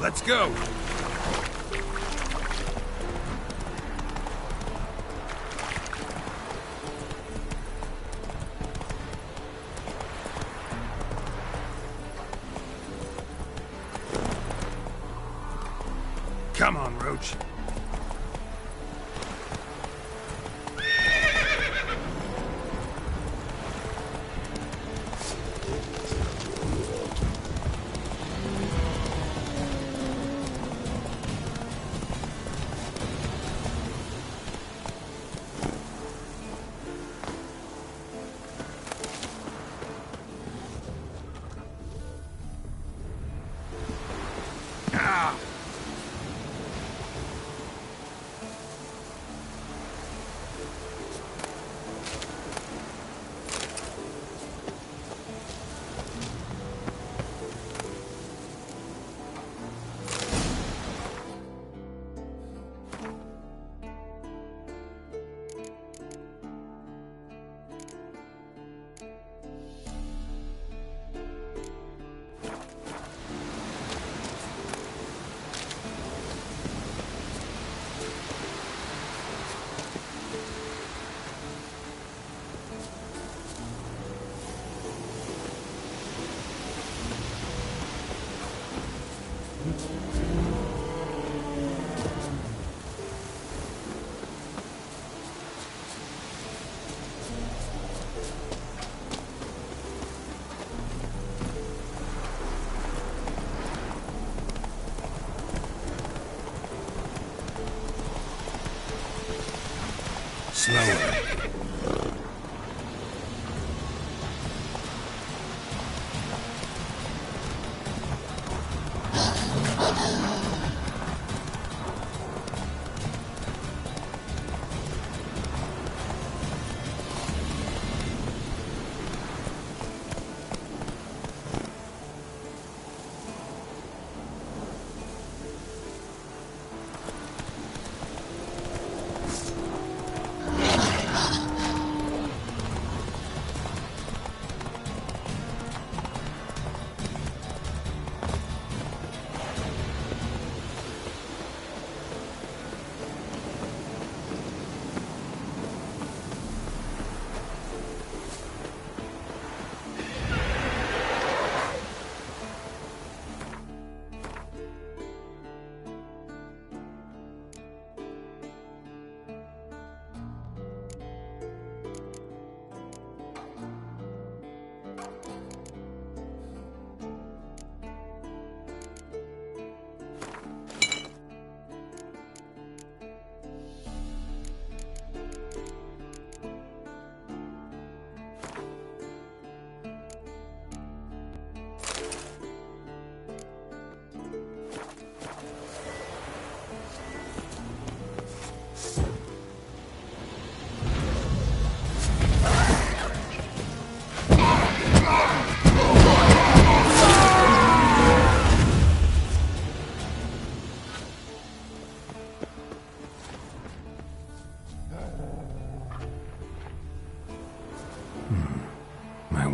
Let's go! Come on, Roach. Slower.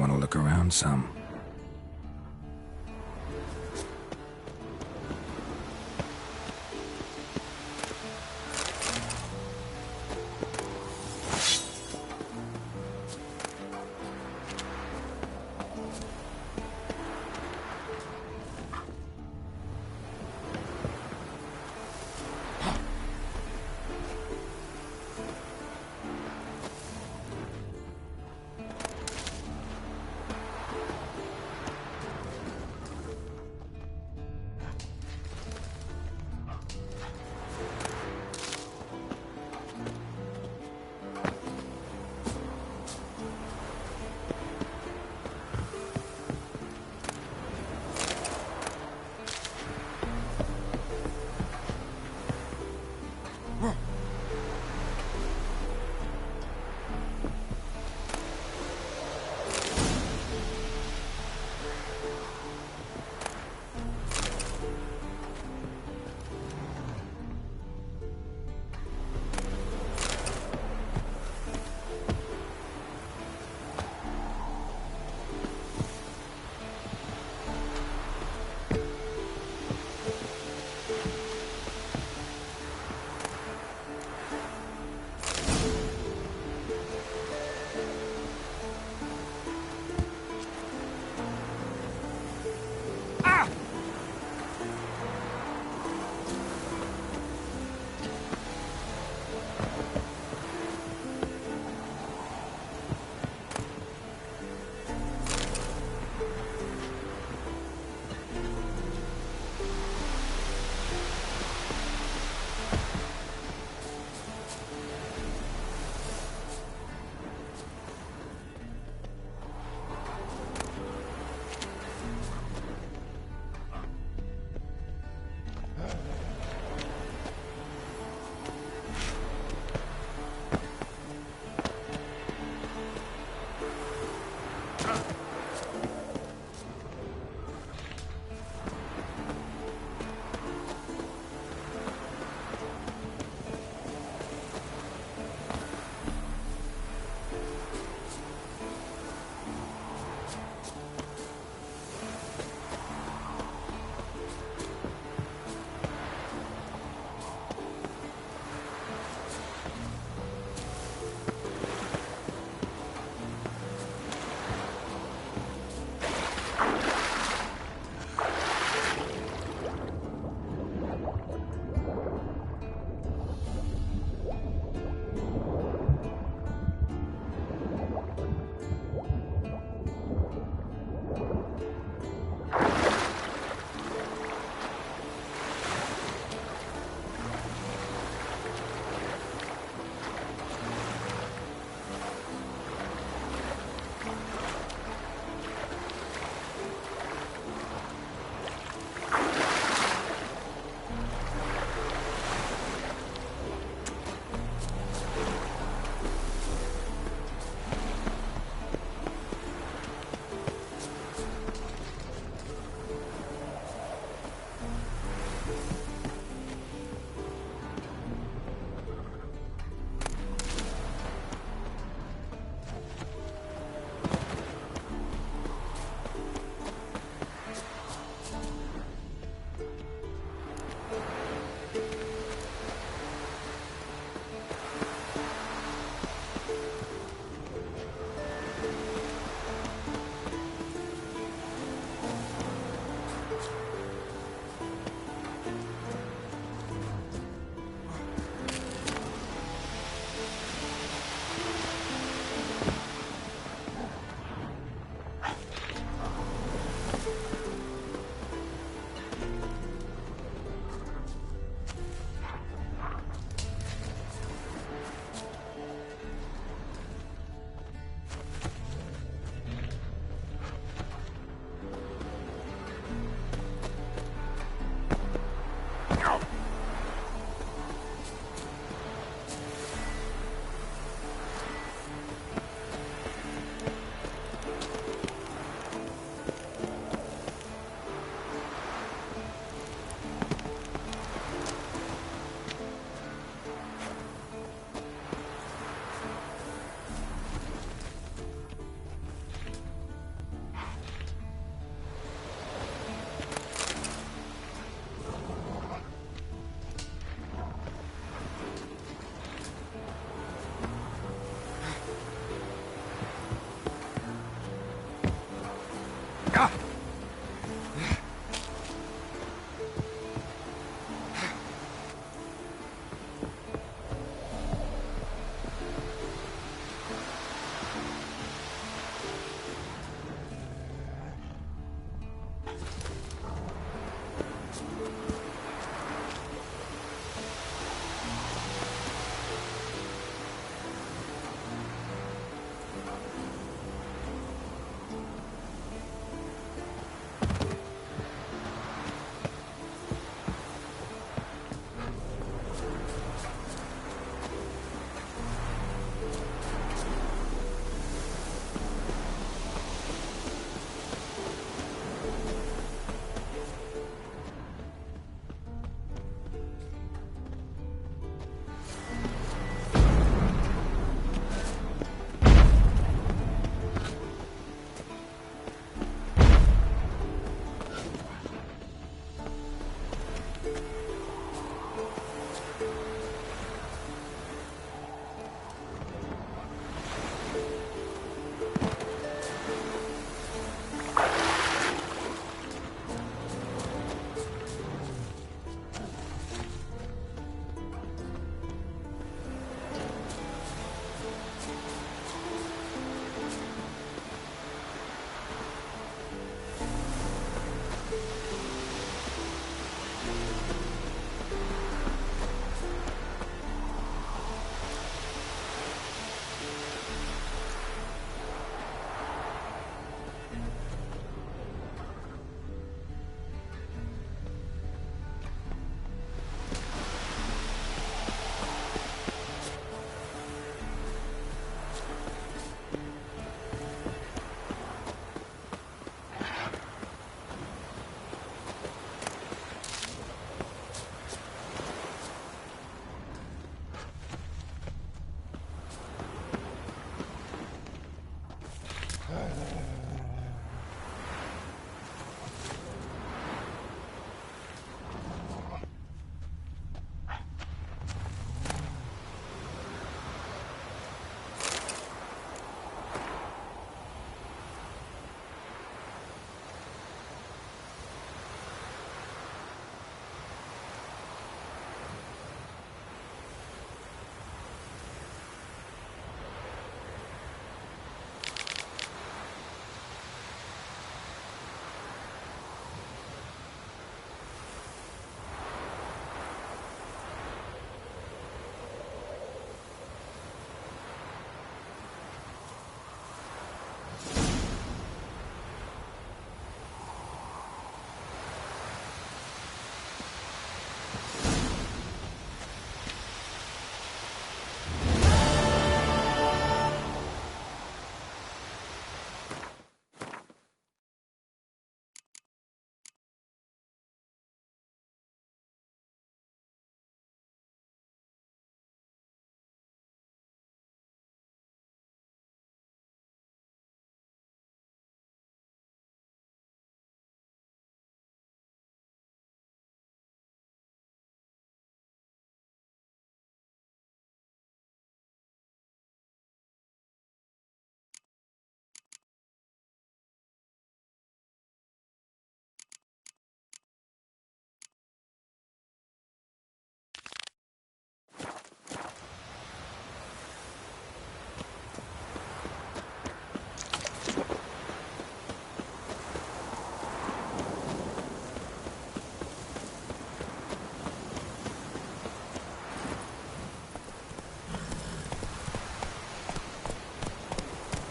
want to look around some.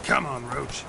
Come on, Roach.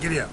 Giddy up.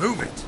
Move it.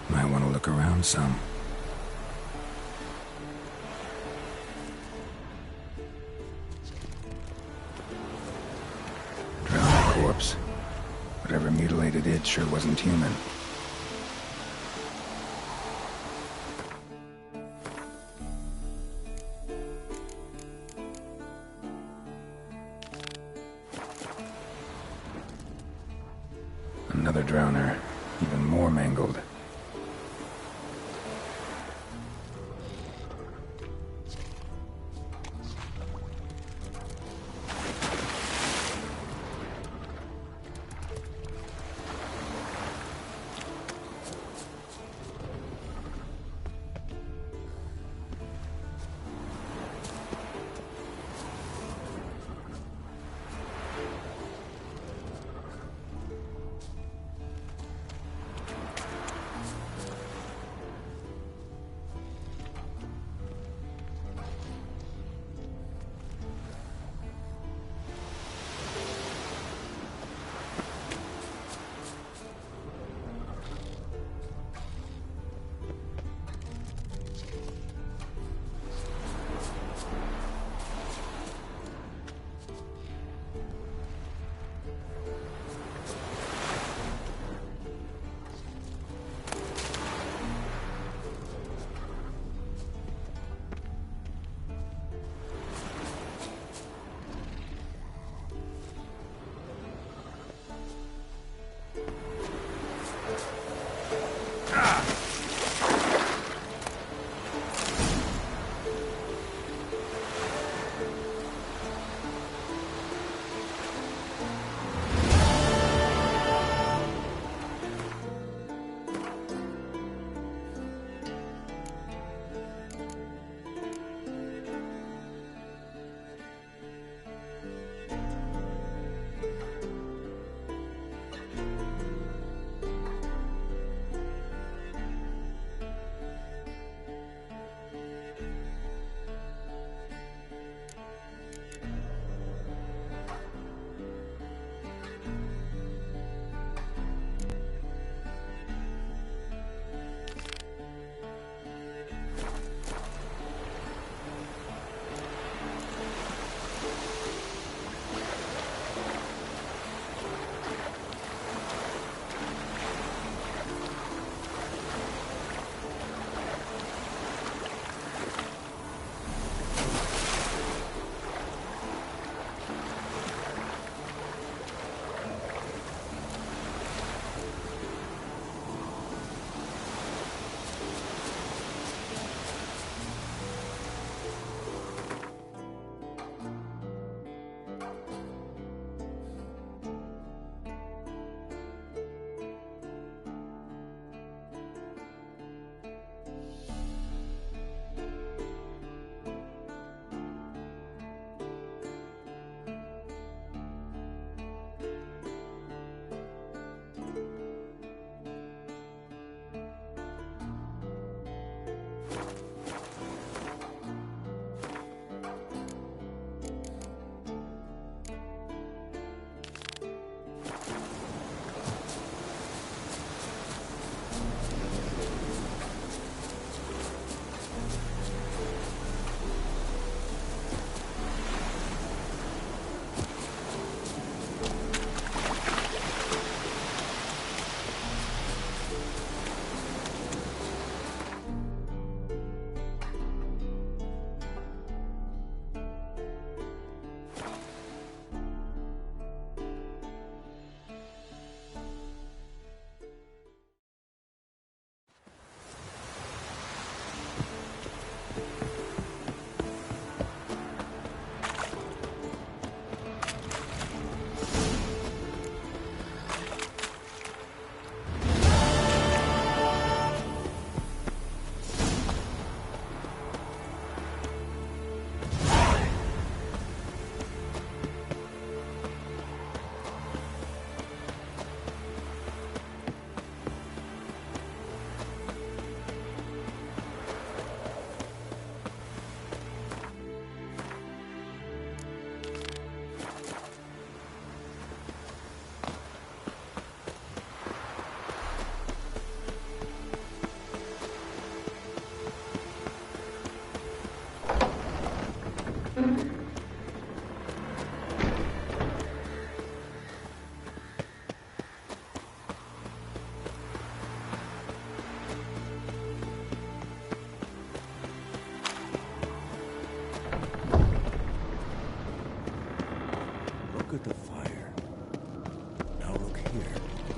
Might want to look around some. Drowned corpse. Whatever mutilated it sure wasn't human. Another drowner, even more mangled.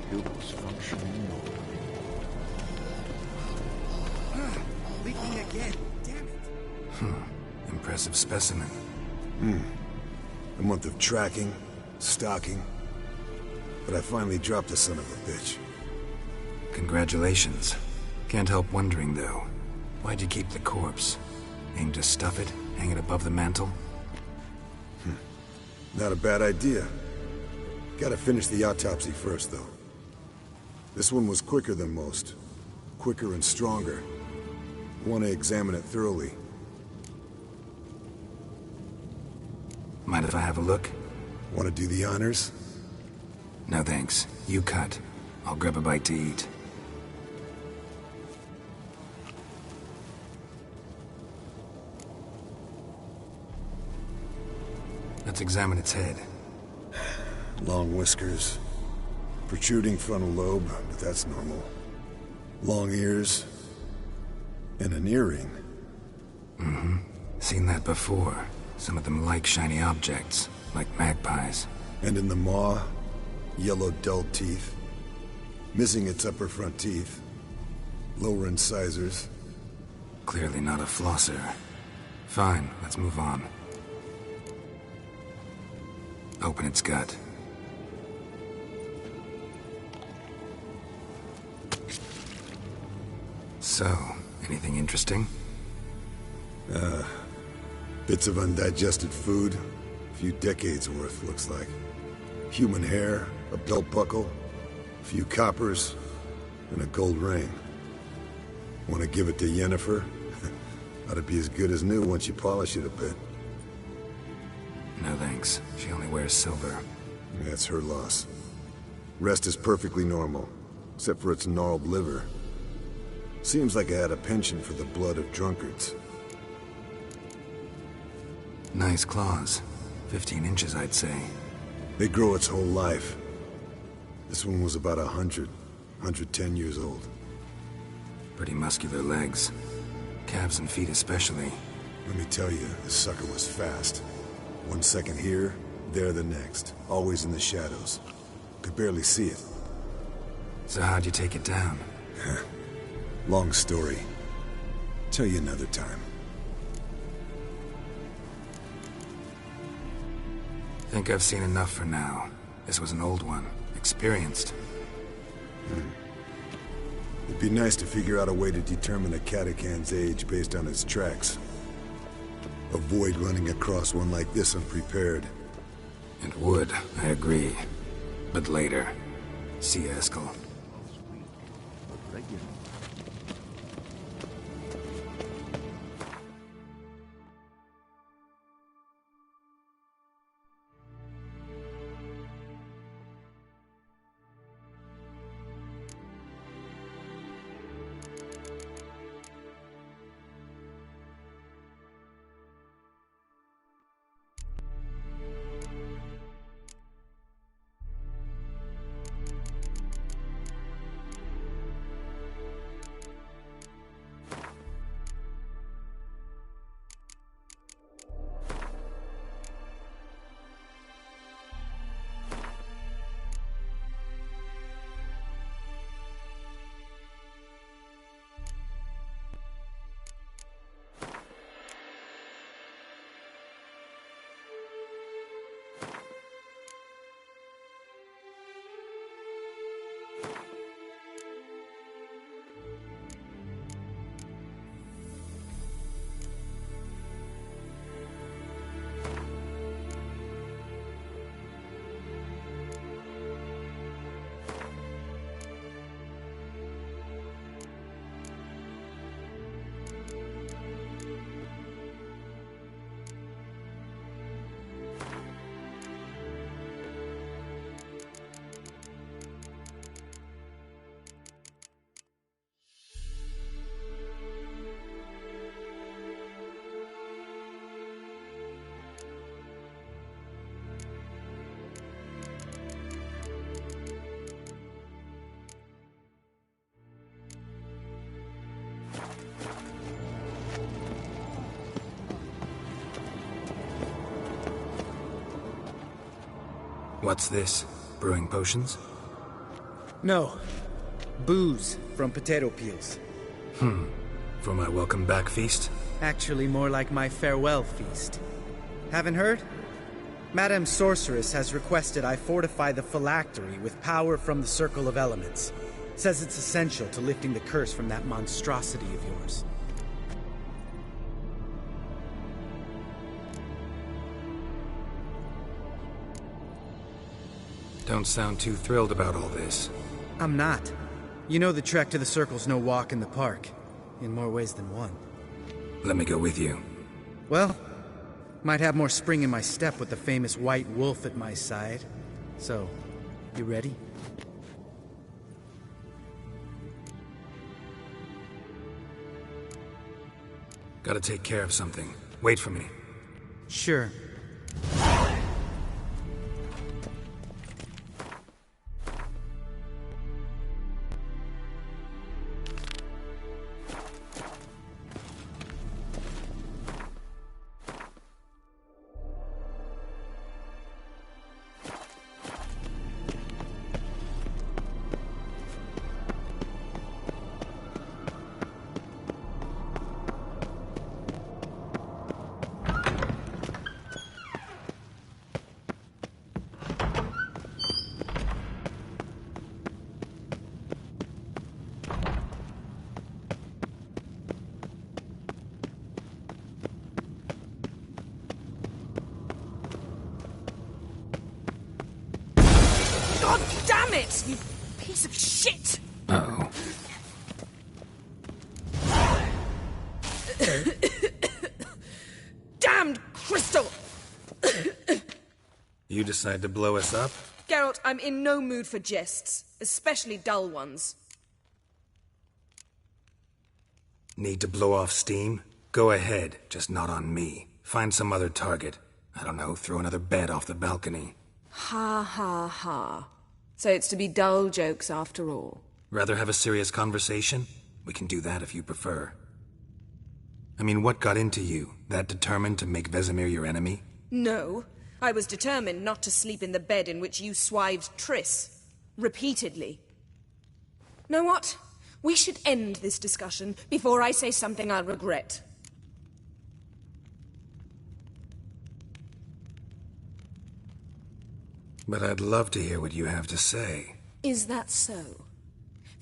Pupils functioning normally. Leaking again. Damn it. Impressive specimen. A month of tracking, stalking. But I finally dropped the son of a bitch. Congratulations. Can't help wondering, though. Why'd you keep the corpse? Aim to stuff it? Hang it above the mantle? Not a bad idea. Gotta finish the autopsy first, though. This one was quicker than most. Quicker and stronger. Want to examine it thoroughly. Mind if I have a look? Want to do the honors? No thanks. You cut. I'll grab a bite to eat. Let's examine its head. Long whiskers. Protruding frontal lobe, but that's normal. Long ears. And an earring. Seen that before. Some of them like shiny objects, like magpies. And in the maw, yellow dull teeth. Missing its upper front teeth. Lower incisors. Clearly not a flosser. Fine, let's move on. Open its gut. So, anything interesting? Bits of undigested food. A few decades worth, looks like. Human hair, a belt buckle, a few coppers, and a gold ring. Want to give it to Yennefer? Ought to be as good as new once you polish it a bit. No thanks. She only wears silver. That's her loss. Rest is perfectly normal, except for its gnarled liver. Seems like I had a penchant for the blood of drunkards. Nice claws. 15 inches, I'd say. They grow its whole life. This one was about 110 years old. Pretty muscular legs. Calves and feet especially. Let me tell you, this sucker was fast. 1 second here, there the next. Always in the shadows. Could barely see it. So how'd you take it down? Long story. Tell you another time. Think I've seen enough for now. This was an old one. Experienced. It'd be nice to figure out a way to determine a Katakan's age based on its tracks. Avoid running across one like this unprepared. It would, I agree. But later. See you, Eskel. What's this? Brewing potions? No. Booze from potato peels. For my welcome back feast? Actually, more like my farewell feast. Haven't heard? Madame Sorceress has requested I fortify the phylactery with power from the Circle of Elements. Says it's essential to lifting the curse from that monstrosity of yours. Don't sound too thrilled about all this. I'm not. You know the trek to the Circle's no walk in the park. In more ways than one. Let me go with you. Well, might have more spring in my step with the famous White Wolf at my side. So, you ready? Gotta take care of something. Wait for me. Sure. God damn it, you piece of shit! Uh-oh. Damned crystal! You decide to blow us up? Geralt, I'm in no mood for jests, especially dull ones. Need to blow off steam? Go ahead, just not on me. Find some other target. I don't know, throw another bed off the balcony. Ha ha ha. So it's to be dull jokes after all. Rather have a serious conversation? We can do that if you prefer. I mean, what got into you? That determined to make Vesemir your enemy? No, I was determined not to sleep in the bed in which you swived Triss. Repeatedly. Know what? We should end this discussion before I say something I'll regret. But I'd love to hear what you have to say. Is that so?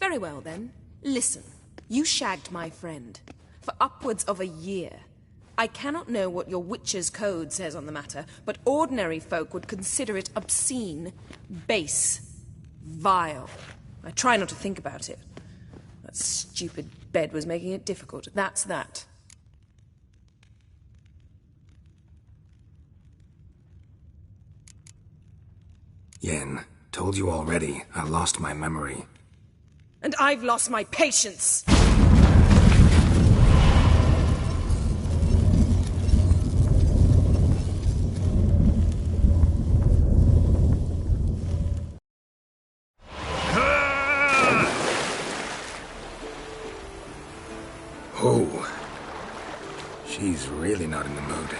Very well then. Listen. You shagged my friend. For upwards of a year. I cannot know what your Witcher's Code says on the matter, but ordinary folk would consider it obscene, base, vile. I try not to think about it. That stupid bed was making it difficult. That's that. Yen, told you already, I lost my memory. And I've lost my patience! Oh. She's really not in the mood.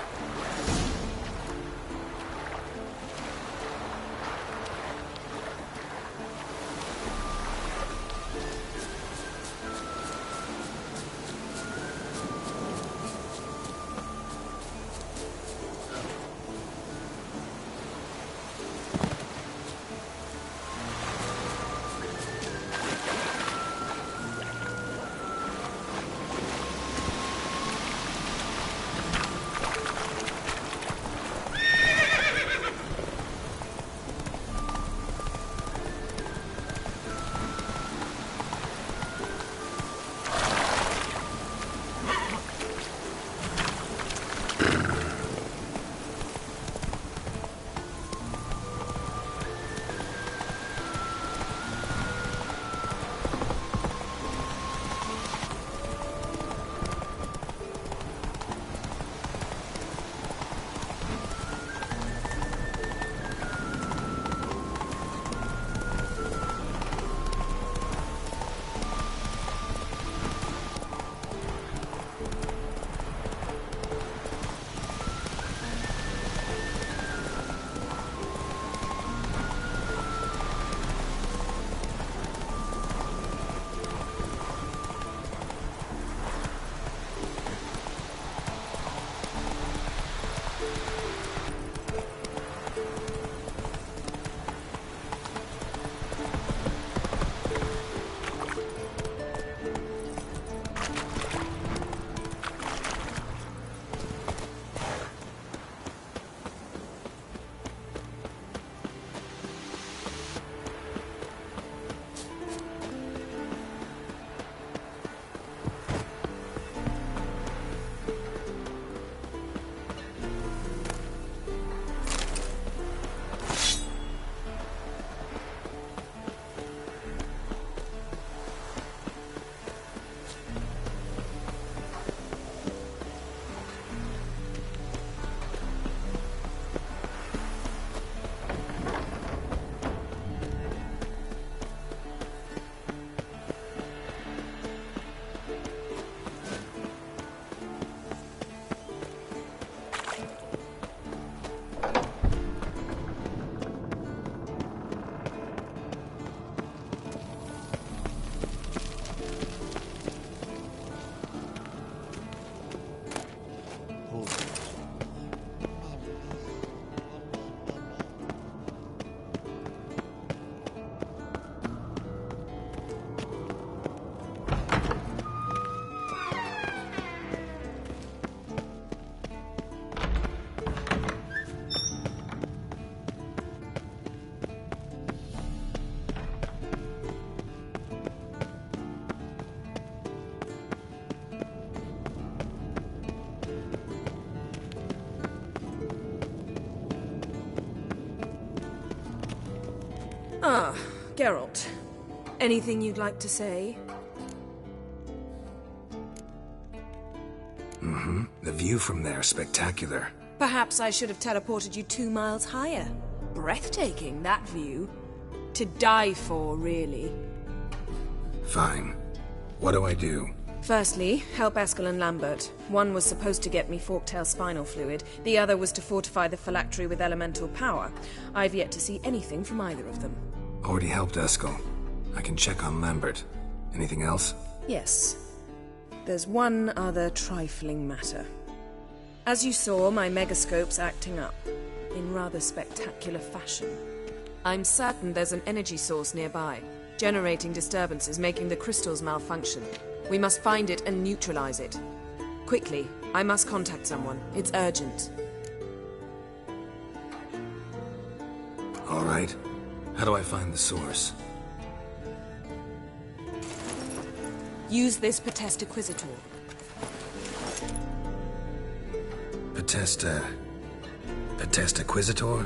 Ah, Geralt. Anything you'd like to say? The view from there is spectacular. Perhaps I should have teleported you 2 miles higher. Breathtaking, that view. To die for, really. Fine. What do I do? Firstly, help Eskel and Lambert. One was supposed to get me Forktail spinal fluid, the other was to fortify the phylactery with elemental power. I've yet to see anything from either of them. Already helped Eskel. I can check on Lambert. Anything else? Yes. There's one other trifling matter. As you saw, my megascope's acting up, in rather spectacular fashion. I'm certain there's an energy source nearby, generating disturbances, making the crystals malfunction. We must find it and neutralize it. Quickly, I must contact someone. It's urgent. All right. How do I find the source? Use this Potesta Quisitor. Potesta Quisitor?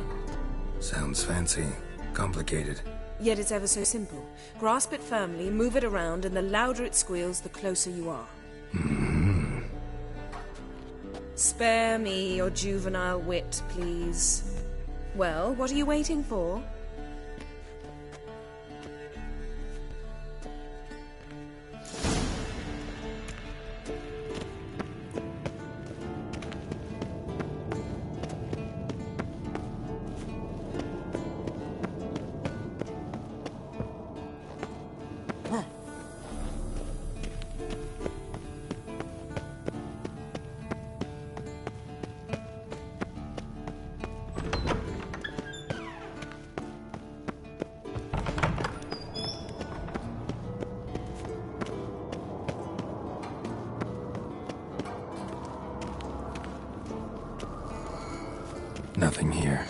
Sounds fancy. Complicated. Yet it's ever so simple. Grasp it firmly, move it around, and the louder it squeals, the closer you are. Spare me your juvenile wit, please. Well, what are you waiting for? Nothing here.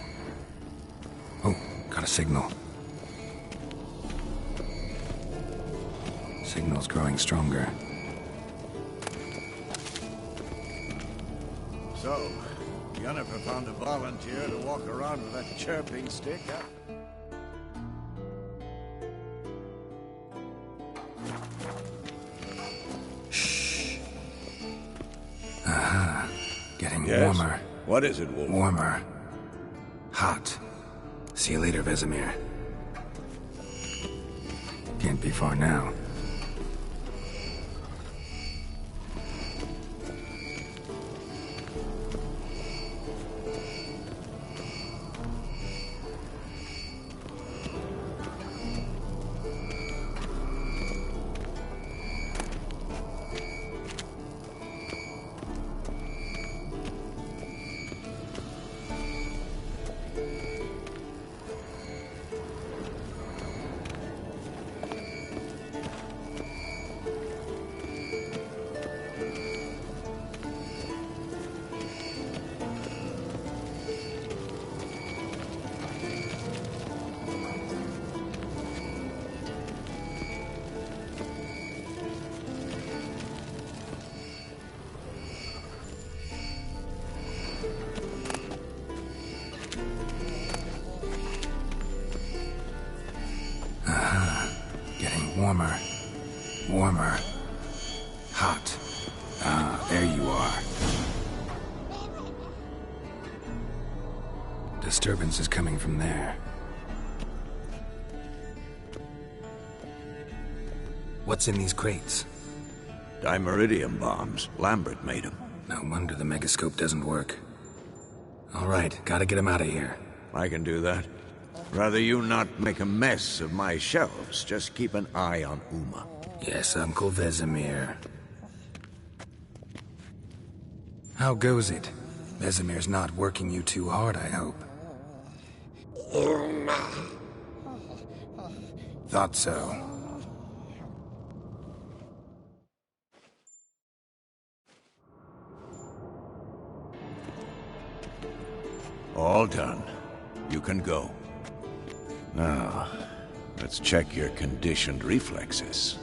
Oh, got a signal. Signal's growing stronger. So, Yennefer found a volunteer to walk around with that chirping stick, huh? Getting Yes? warmer. What is it, Wolf? Warmer. Hot. See you later, Vesemir. Can't be far now. Warmer. Warmer. Hot. Ah, there you are. Disturbance is coming from there. What's in these crates? Dimeridium bombs. Lambert made them. No wonder the megascope doesn't work. All right, gotta get him out of here. I can do that. Rather you not make a mess of my shelves. Just keep an eye on Uma. Yes, Uncle Vesemir. How goes it? Vesemir's not working you too hard, I hope. Thought so. All done. You can go. Now, let's check your conditioned reflexes.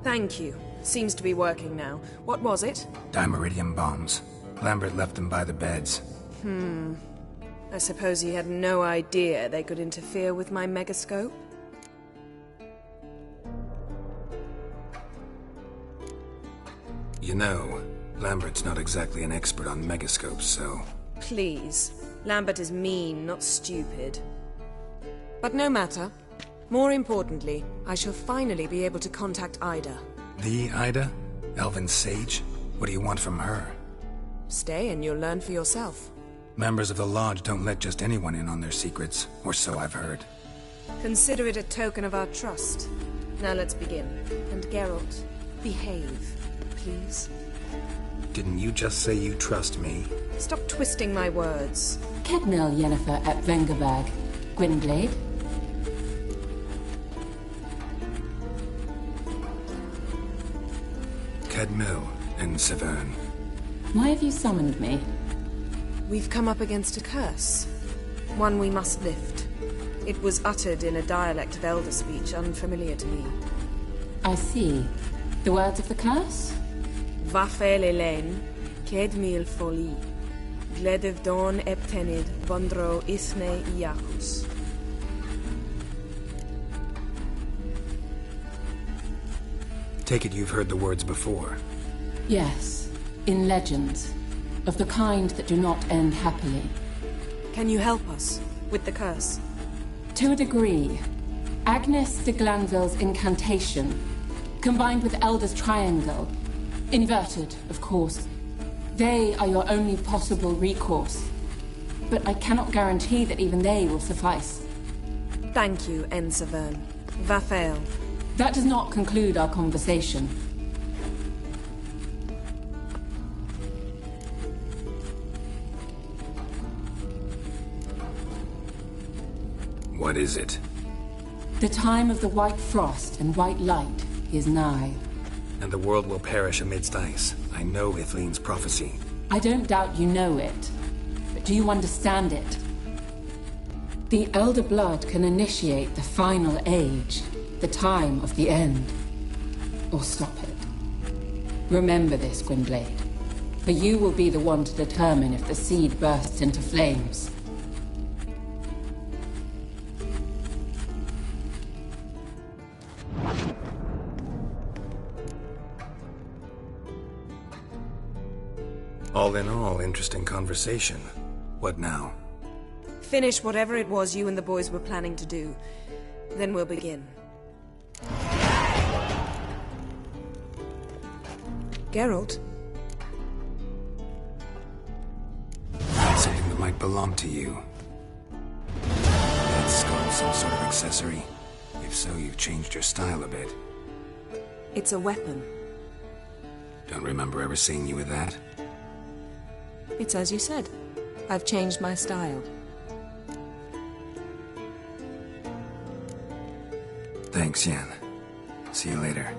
Thank you. Seems to be working now. What was it? Dimeridium bombs. Lambert left them by the beds. I suppose he had no idea they could interfere with my megascope? You know, Lambert's not exactly an expert on megascopes, so... Please. Lambert is mean, not stupid. But no matter. More importantly, I shall finally be able to contact Ida. The Ida? Elven Sage? What do you want from her? Stay and you'll learn for yourself. Members of the Lodge don't let just anyone in on their secrets, or so I've heard. Consider it a token of our trust. Now let's begin. And Geralt, behave, please. Didn't you just say you trust me? Stop twisting my words. Kednel Yennefer at Vengerberg. Gwynblade? Kedmil and Severn. Why have you summoned me? We've come up against a curse. One we must lift. It was uttered in a dialect of Elder speech unfamiliar to me. I see. The words of the curse? Vafel Elaine, Kedmil Foli, Gledev Dawn Eptenid, Vondro Isne Iacus. Take it you've heard the words before. Yes. In legends. Of the kind that do not end happily. Can you help us with the curse? To a degree. Agnes de Glanville's incantation, combined with Elder's triangle, inverted, of course. They are your only possible recourse. But I cannot guarantee that even they will suffice. Thank you, Ensevern. Vafel. That does not conclude our conversation. What is it? The time of the white frost and white light is nigh. And the world will perish amidst ice. I know Ithleen's prophecy. I don't doubt you know it, but do you understand it? The Elder Blood can initiate the final age, the time of the end, or stop it. Remember this, Gwynblade, for you will be the one to determine if the seed bursts into flames. All in all, interesting conversation. What now? Finish whatever it was you and the boys were planning to do. Then we'll begin. Geralt? Something that might belong to you. That skull some sort of accessory? If so, you've changed your style a bit. It's a weapon. Don't remember ever seeing you with that. It's as you said. I've changed my style. Thanks, Yen. See you later.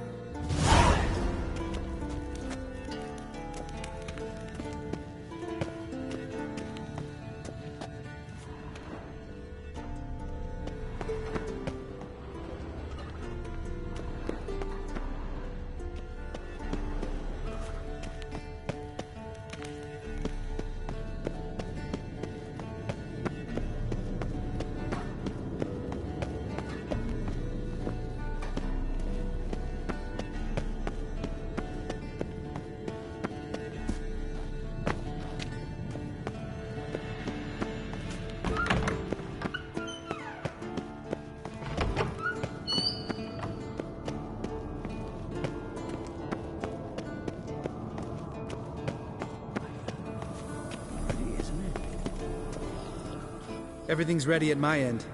Everything's ready at my end.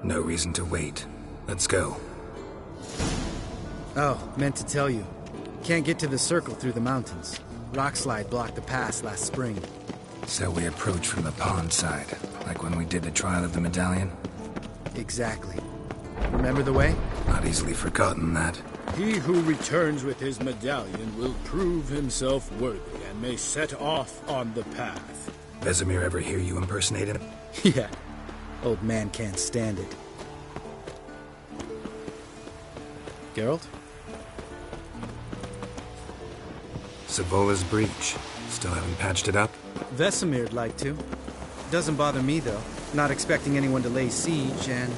No reason to wait. Let's go. Oh, meant to tell you. Can't get to the circle through the mountains. Rockslide blocked the pass last spring. So we approach from the pond side, like when we did the trial of the medallion? Exactly. Remember the way? Not easily forgotten, that. He who returns with his medallion will prove himself worthy and may set off on the path. Vesemir ever hear you impersonate him? Yeah. Old man can't stand it. Geralt? Savola's breach. Still haven't patched it up? Vesemir'd like to. Doesn't bother me, though. Not expecting anyone to lay siege, and...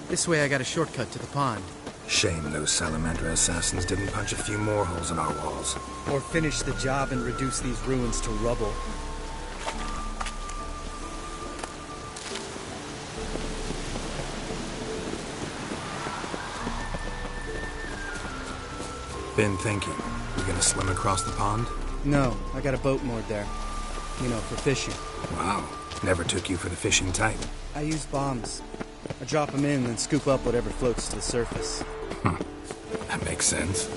this way I got a shortcut to the pond. Shame those Salamander assassins didn't punch a few more holes in our walls. Or finish the job and reduce these ruins to rubble. Been thinking. You gonna swim across the pond? No, I got a boat moored there. You know, for fishing. Wow. Never took you for the fishing type. I use bombs. I drop them in, then scoop up whatever floats to the surface. That makes sense.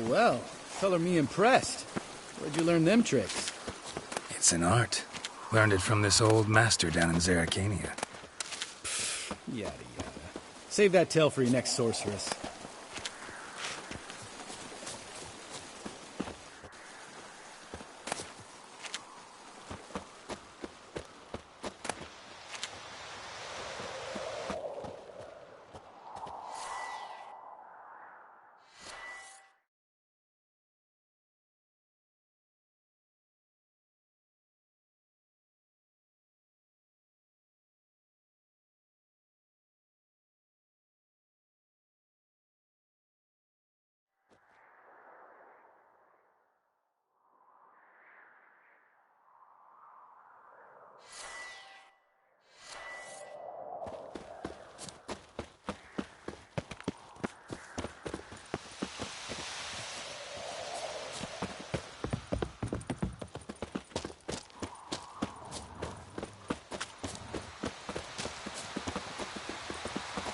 Well, color me impressed. Where'd you learn them tricks? It's an art. Learned it from this old master down in Zerrikania. Yada yada. Save that tale for your next sorceress.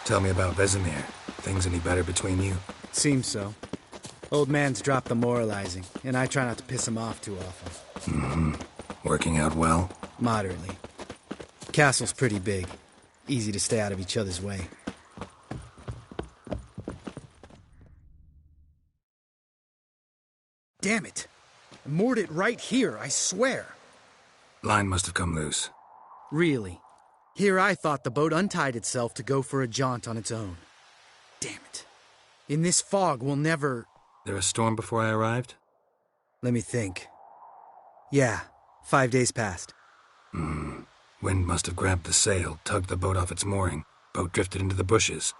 Tell me about Vesemir. Things any better between you? Seems so. Old man's dropped the moralizing, and I try not to piss him off too often. Working out well? Moderately. Castle's pretty big. Easy to stay out of each other's way. Damn it! I moored it right here, I swear! Line must have come loose. Really? Here I thought the boat untied itself to go for a jaunt on its own. Damn it. In this fog, we'll never... There a storm before I arrived? Let me think. Yeah, 5 days passed. Wind must have grabbed the sail, tugged the boat off its mooring. Boat drifted into the bushes.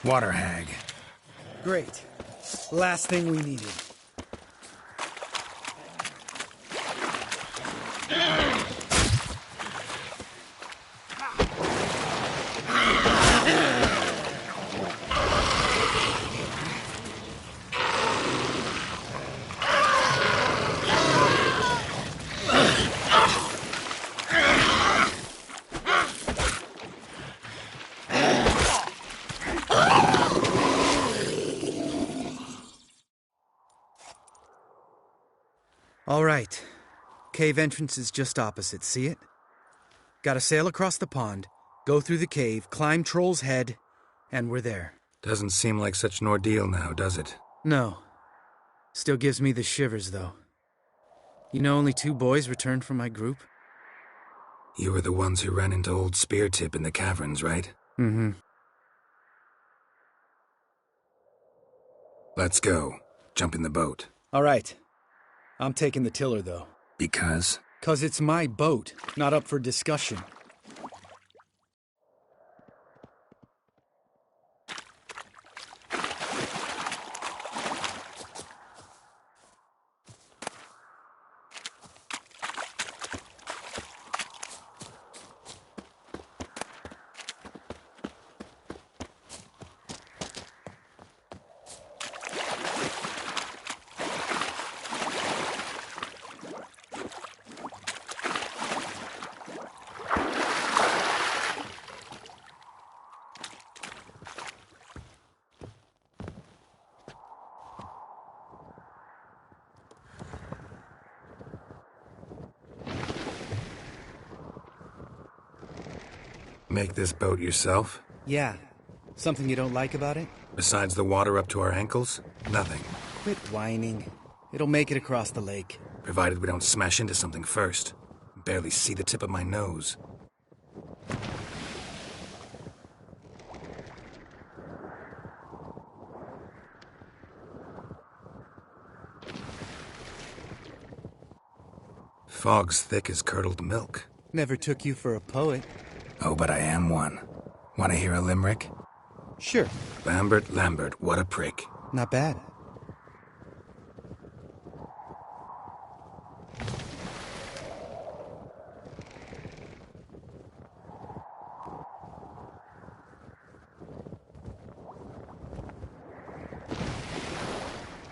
Water hag. Great. Last thing we needed. All right. Cave entrance is just opposite, see it? Gotta sail across the pond, go through the cave, climb Troll's Head, and we're there. Doesn't seem like such an ordeal now, does it? No. Still gives me the shivers, though. You know only 2 boys returned from my group? You were the ones who ran into old Speartip in the caverns, right? Mm-hmm. Let's go. Jump in the boat. All right. I'm taking the tiller, though. Because? 'Cause it's my boat, not up for discussion. Make this boat yourself? Yeah. Something you don't like about it? Besides the water up to our ankles? Nothing. Quit whining. It'll make it across the lake. Provided we don't smash into something first. Barely see the tip of my nose. Fog's thick as curdled milk. Never took you for a poet. Oh, but I am one. Want to hear a limerick? Sure. Lambert, what a prick. Not bad.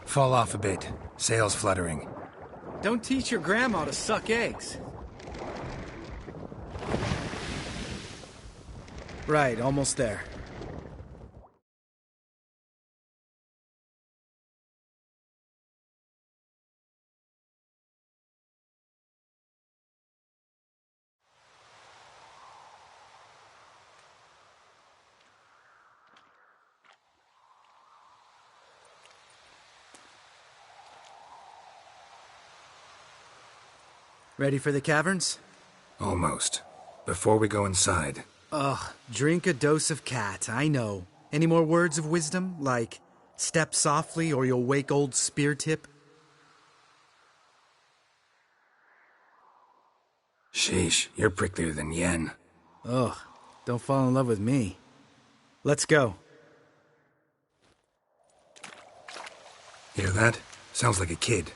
Fall off a bit. Sails fluttering. Don't teach your grandma to suck eggs. Right, almost there. Ready for the caverns? Almost. Before we go inside... Ugh, drink a dose of cat, I know. Any more words of wisdom, like, step softly or you'll wake old Speartip? Sheesh, you're pricklier than Yen. Ugh, don't fall in love with me. Let's go. Hear that? Sounds like a kid.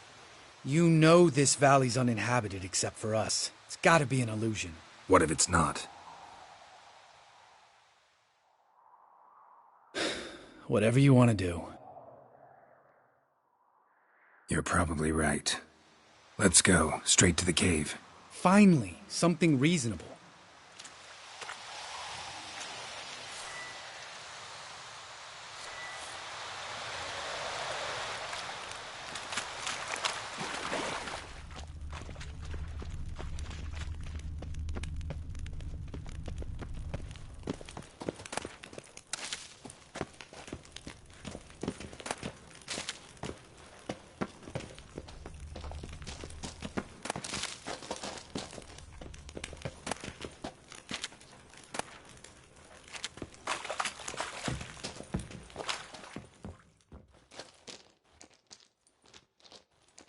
You know this valley's uninhabited except for us. It's gotta be an illusion. What if it's not? Whatever you want to do. You're probably right. Let's go, straight to the cave. Finally, something reasonable.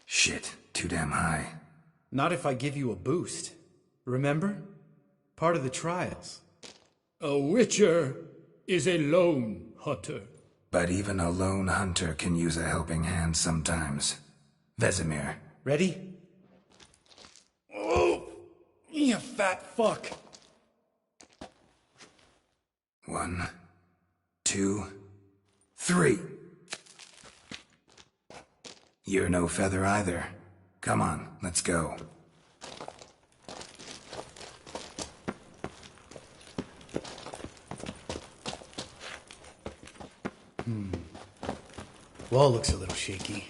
Shit, too damn high. Not if I give you a boost. Remember? Part of the trials. A witcher is a lone hunter. But even a lone hunter can use a helping hand sometimes. Vesemir. Ready? Oh, you fat fuck. 1, 2, 3. You're no feather either. Come on, let's go. Wall looks a little shaky.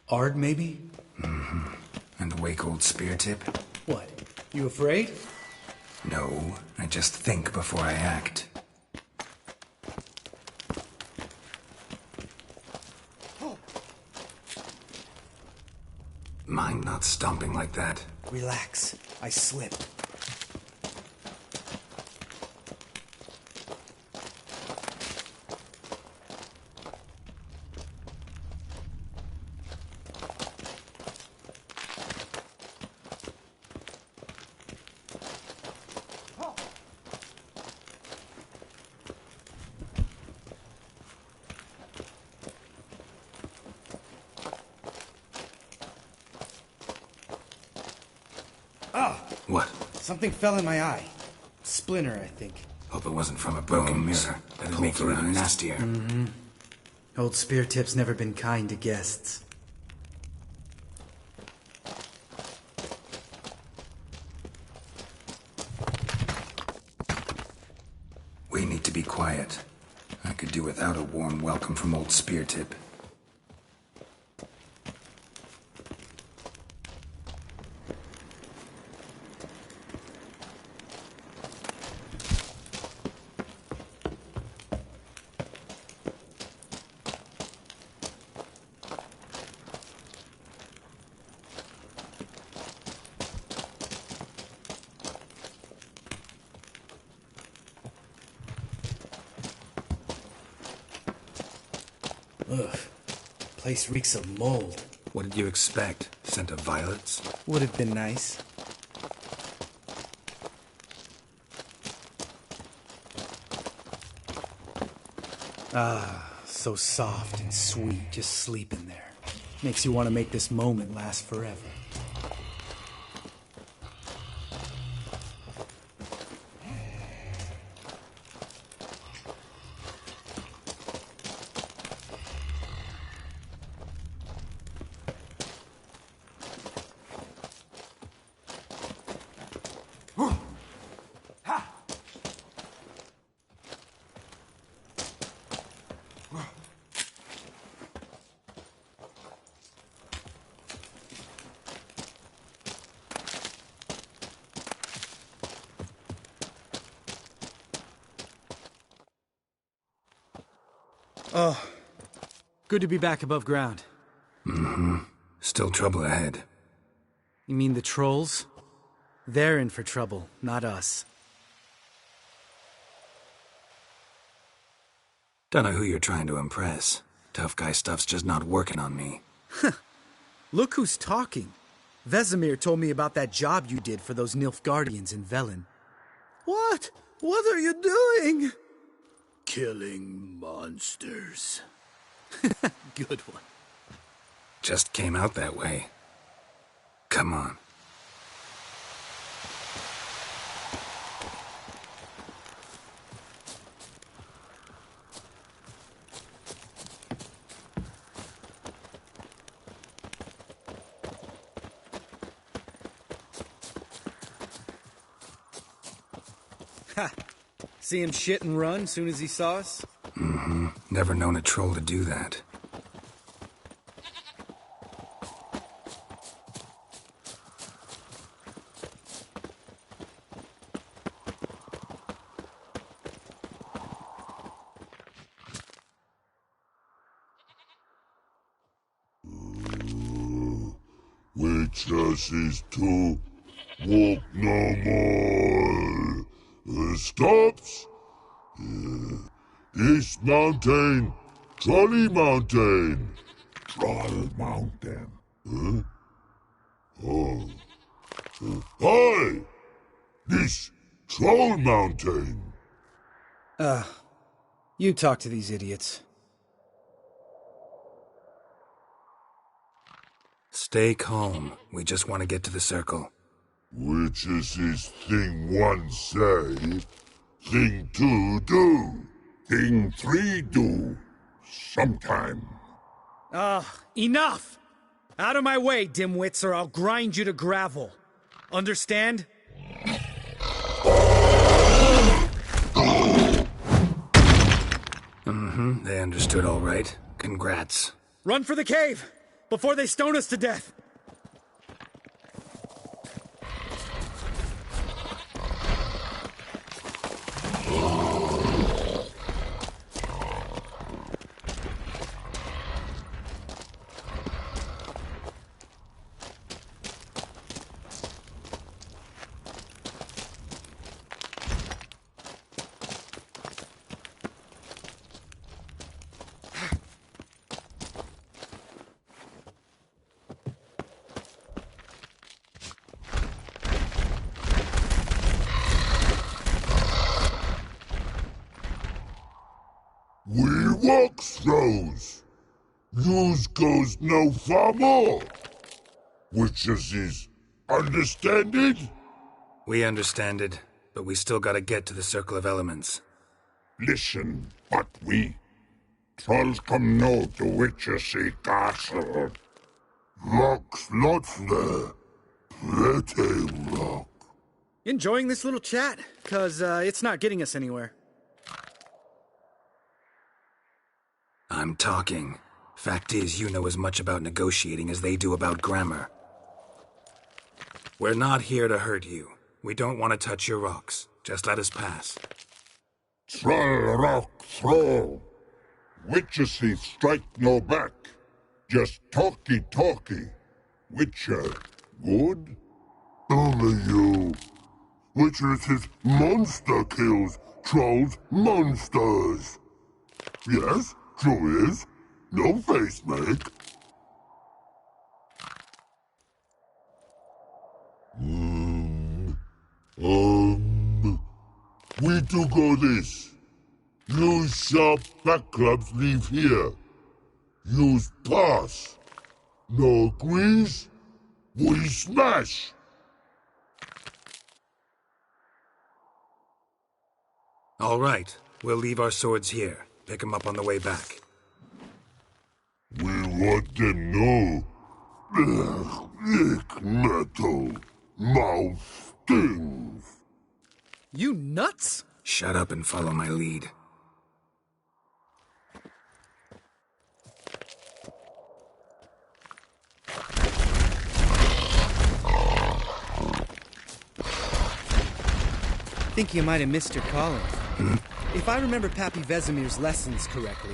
Ard, maybe? Mm-hmm. And wake old Speartip? What? You afraid? No, I just think before I act. Mind not stomping like that. Relax. I slipped. Something fell in my eye. Splinter, I think. Hope it wasn't from a broken mirror. That'd make you even nastier. Old Spear Tip's never been kind to guests. We need to be quiet. I could do without a warm welcome from old Spear Tip. Ugh. Place reeks of mold. What did you expect? Scent of violets? Would have been nice. Ah, so soft and sweet, just sleeping there. Makes you want to make this moment last forever. Oh, good to be back above ground. Still trouble ahead. You mean the trolls? They're in for trouble, not us. Don't know who you're trying to impress. Tough guy stuff's just not working on me. Look who's talking. Vesemir told me about that job you did for those Nilfgaardians in Velen. What? What are you doing? Killing monsters. Good one. Just came out that way. Come on. Ha! See him shit and run soon as he saw us? Never known a troll to do that. Witches is to walk no more. Stops. East Mountain, Trolley Mountain. Troll Mountain. Huh? Oh. Hi! This Troll Mountain. You talk to these idiots. Stay calm. We just want to get to the circle. Witches is thing one say, thing two do, thing three do, sometime. Enough! Out of my way, dimwits, or I'll grind you to gravel. Understand? They understood all right. Congrats. Run for the cave! Before they stone us to death! We walk throws. Yous goes no far more. Witches is understand it? We understand it, but we still gotta get to the Circle of Elements. Listen, but we. Trolls come no to Witchersea Castle. Rock's lots there. Pretty rock. Enjoying this little chat? 'Cause it's not getting us anywhere. I'm talking. Fact is, you know as much about negotiating as they do about grammar. We're not here to hurt you. We don't want to touch your rocks. Just let us pass. Troll rock throw. Witchersea strike no back. Just talky. Witcher, good? Only you. Witchersea monster kills trolls monsters. Yes, true is. No face make. We do go this. Use sharp back clubs leave here. Use pass. No agrees? We smash. All right. We'll leave our swords here. Pick them up on the way back. We want them know. Lick metal. Mouth stings. You nuts? Shut up and follow my lead. Think you might have missed your calling. If I remember Pappy Vesemir's lessons correctly,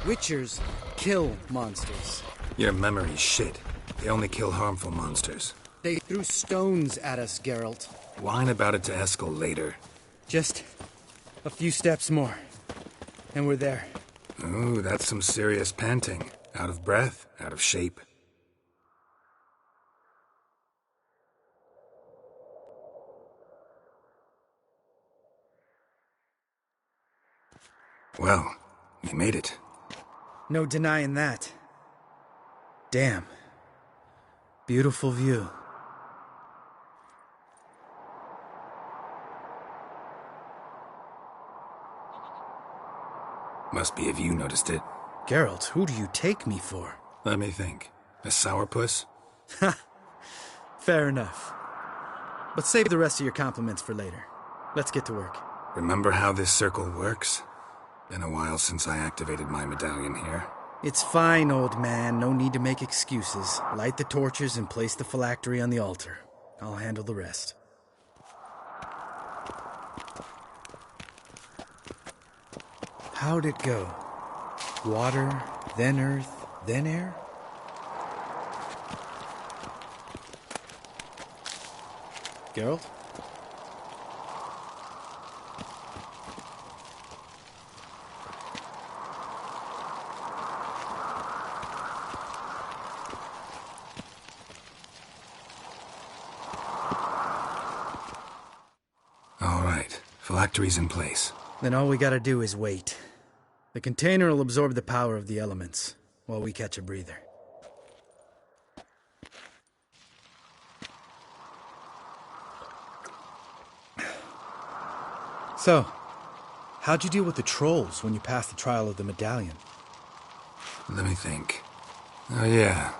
Witchers kill monsters. Your memory's shit. They only kill harmful monsters. They threw stones at us, Geralt. Whine about it to Eskel later. Just a few steps more, and we're there. Ooh, that's some serious panting. Out of breath, out of shape. Well, we made it. No denying that. Damn. Beautiful view. Must be if you noticed it. Geralt, who do you take me for? Let me think. A sourpuss? Ha! Fair enough. But save the rest of your compliments for later. Let's get to work. Remember how this circle works? Been a while since I activated my medallion here. It's fine, old man. No need to make excuses. Light the torches and place the phylactery on the altar. I'll handle the rest. How'd it go? Water, then earth, then air? Geralt? All right. Phylactery's in place. Then all we gotta do is wait. The container will absorb the power of the elements, while we catch a breather. So, how'd you deal with the trolls when you passed the trial of the medallion? Let me think. Oh yeah.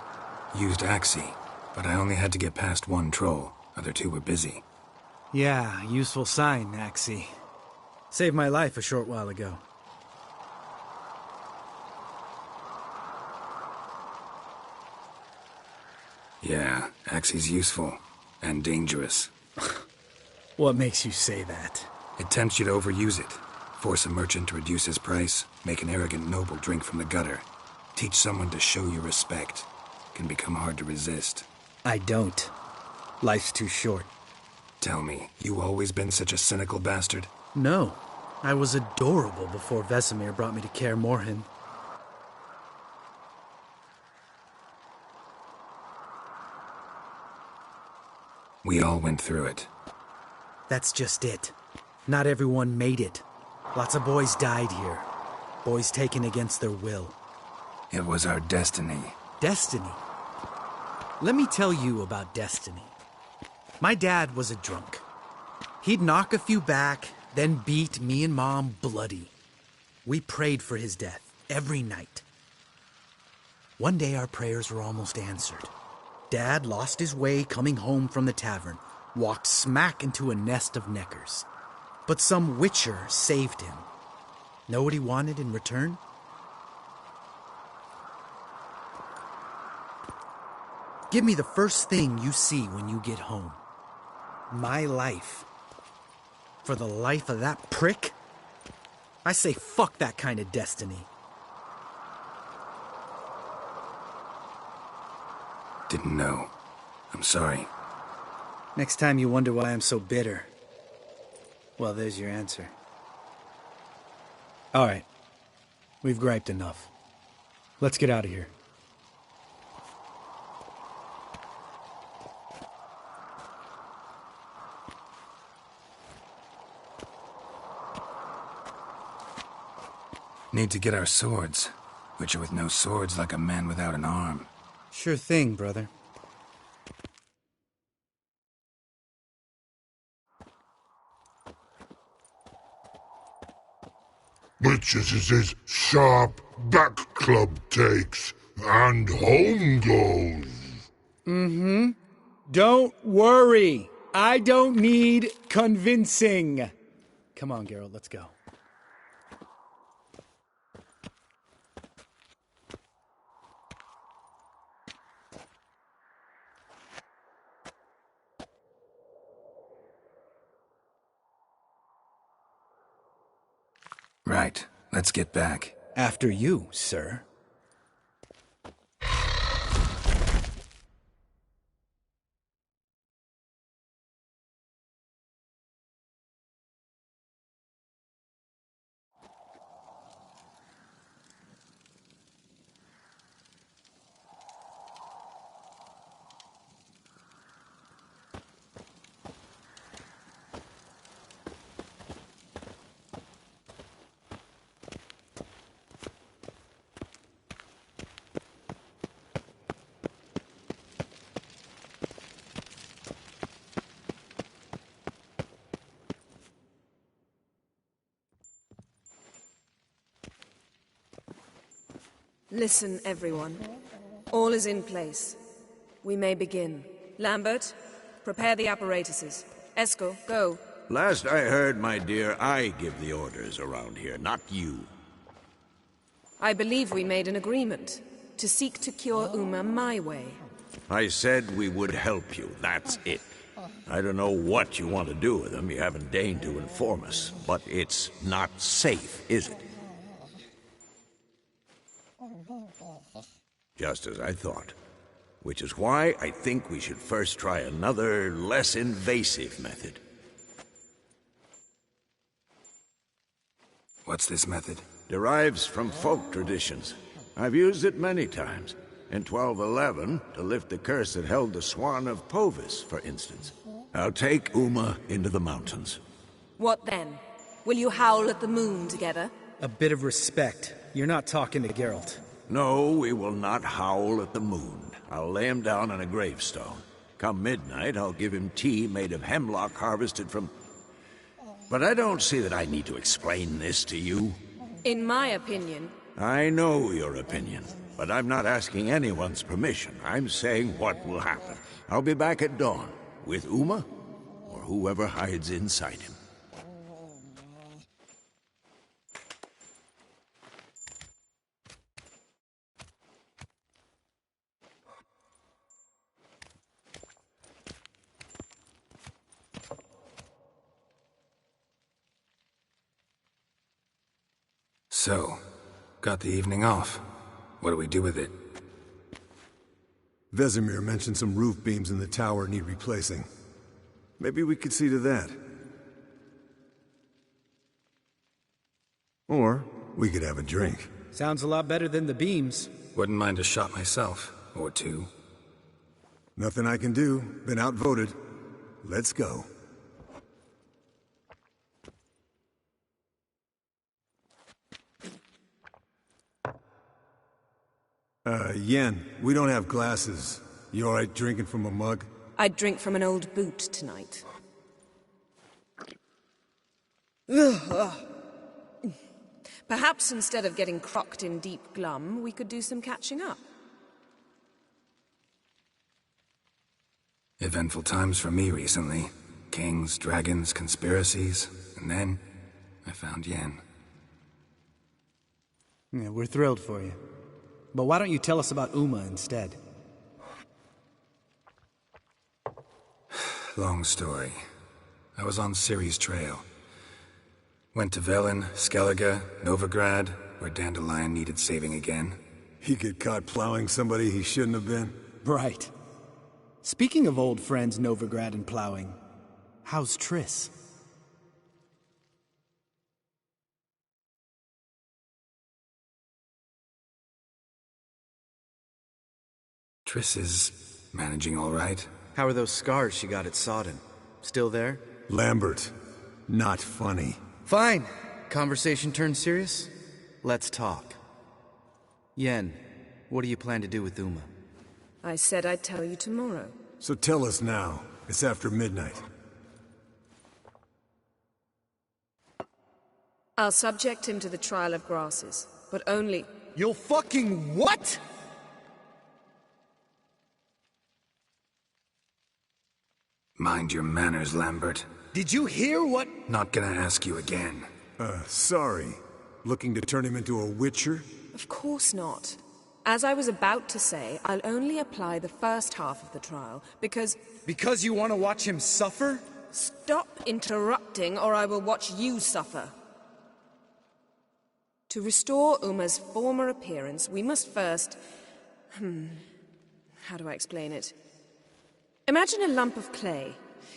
Used Axii, but I only had to get past one troll. Other two were busy. Yeah, useful sign, Axii. Saved my life a short while ago. Yeah, Axii's useful. And dangerous. What makes you say that? It tempts you to overuse it. Force a merchant to reduce his price. Make an arrogant noble drink from the gutter. Teach someone to show you respect. Can become hard to resist. I don't. Life's too short. Tell me, you always been such a cynical bastard? No. I was adorable before Vesemir brought me to Kaer Morhen. We all went through it. That's just it. Not everyone made it. Lots of boys died here. Boys taken against their will. It was our destiny. Destiny? Let me tell you about destiny. My dad was a drunk. He'd knock a few back, then beat me and Mom bloody. We prayed for his death every night. One day our prayers were almost answered. Dad lost his way coming home from the tavern, walked smack into a nest of neckers. But some witcher saved him. Know what he wanted in return? Give me the first thing you see when you get home. My life. For the life of that prick? I say fuck that kind of destiny. Didn't know. I'm sorry. Next time you wonder why I'm so bitter, well, there's your answer. All right. We've griped enough. Let's get out of here. Need to get our swords. Witcher with no swords like a man without an arm. Sure thing, brother. Witches is his sharp back club takes, and home goes. Mm-hmm. Don't worry. I don't need convincing. Come on, Geralt, let's go. Right. Let's get back. After you, sir. Listen, everyone. All is in place. We may begin. Lambert, prepare the apparatuses. Eskel, go. Last I heard, my dear, I give the orders around here, not you. I believe we made an agreement to seek to cure Uma my way. I said we would help you, that's it. I don't know what you want to do with them, you haven't deigned to inform us, but it's not safe, is it? Just as I thought. Which is why I think we should first try another, less invasive method. What's this method? Derives from folk traditions. I've used it many times. In 1211, to lift the curse that held the Swan of Povis, for instance. I'll take Uma into the mountains. What then? Will you howl at the moon together? A bit of respect. You're not talking to Geralt. No, we will not howl at the moon. I'll lay him down on a gravestone. Come midnight, I'll give him tea made of hemlock harvested from... But I don't see that I need to explain this to you. In my opinion... I know your opinion, but I'm not asking anyone's permission. I'm saying what will happen. I'll be back at dawn, with Uma, or whoever hides inside him. So, got the evening off. What do we do with it? Vesemir mentioned some roof beams in the tower need replacing. Maybe we could see to that. Or we could have a drink. Sounds a lot better than the beams. Wouldn't mind a shot myself, or two. Nothing I can do. Been outvoted. Let's go. Yen, we don't have glasses. You alright drinking from a mug? I'd drink from an old boot tonight. Perhaps instead of getting crocked in deep glum, we could do some catching up. Eventful times for me recently. Kings, dragons, conspiracies, and then I found Yen. Yeah, we're thrilled for you. But why don't you tell us about Uma instead? Long story. I was on Ciri's trail. Went to Velen, Skellige, Novigrad, where Dandelion needed saving again. He get caught plowing somebody he shouldn't have been? Right. Speaking of old friends Novigrad and plowing, how's Triss? Triss is managing all right. How are those scars she got at Sodden? Still there? Lambert. Not funny. Fine. Conversation turned serious? Let's talk. Yen, what do you plan to do with Uma? I said I'd tell you tomorrow. So tell us now. It's after midnight. I'll subject him to the trial of grasses, but only... You'll fucking what?! Mind your manners, Lambert. Did you hear what— Not gonna ask you again. Sorry. Looking to turn him into a witcher? Of course not. As I was about to say, I'll only apply the first half of the trial, because... Because you want to watch him suffer? Stop interrupting, or I will watch you suffer. To restore Uma's former appearance, we must first... How do I explain it? Imagine a lump of clay.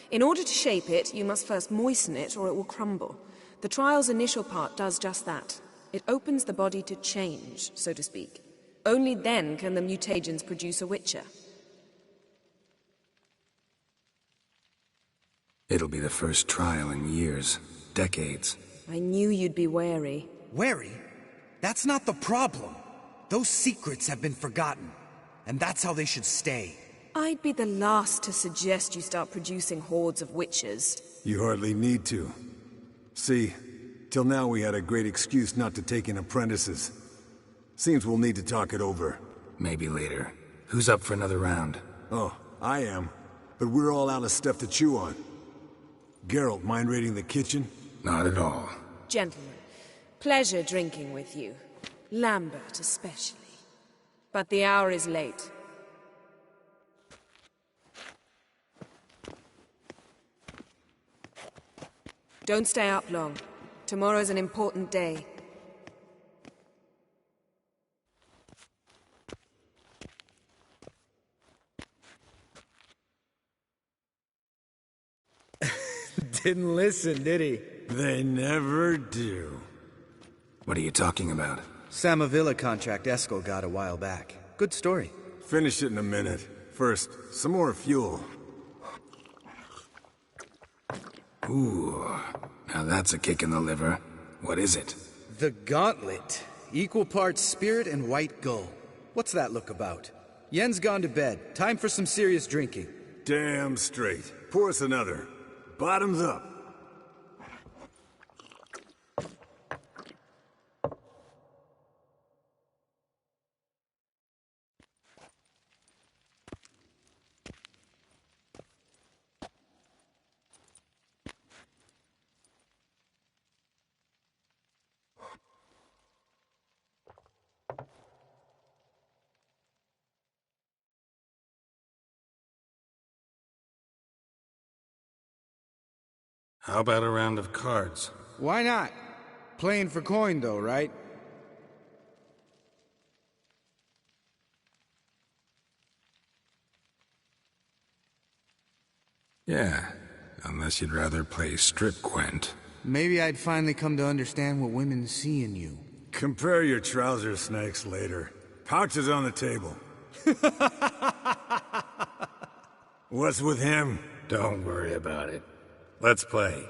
In order to shape it, you must first moisten it, or it will crumble. The trial's initial part does just that. It opens the body to change, so to speak. Only then can the mutagens produce a witcher. It'll be the first trial in years. Decades. I knew you'd be wary. Wary? That's not the problem. Those secrets have been forgotten. And that's how they should stay. I'd be the last to suggest you start producing hordes of witches. You hardly need to. See, till now we had a great excuse not to take in apprentices. Seems we'll need to talk it over. Maybe later. Who's up for another round? Oh, I am. But we're all out of stuff to chew on. Geralt, mind raiding the kitchen? Not at all. Gentlemen, pleasure drinking with you. Lambert especially. But the hour is late. Don't stay up long. Tomorrow's an important day. Didn't listen, did he? They never do. What are you talking about? Samavilla contract Eskel got a while back. Good story. Finish it in a minute. First, some more fuel. Ooh, now that's a kick in the liver. What is it? The Gauntlet. Equal parts spirit and white gull. What's that look about? Yen's gone to bed. Time for some serious drinking. Damn straight. Pour us another. Bottoms up. How about a round of cards? Why not? Playing for coin, though, right? Yeah, unless you'd rather play strip Gwent. Maybe I'd finally come to understand what women see in you. Compare your trouser snakes later. Pouch is on the table. What's with him? Don't worry about it. Let's play.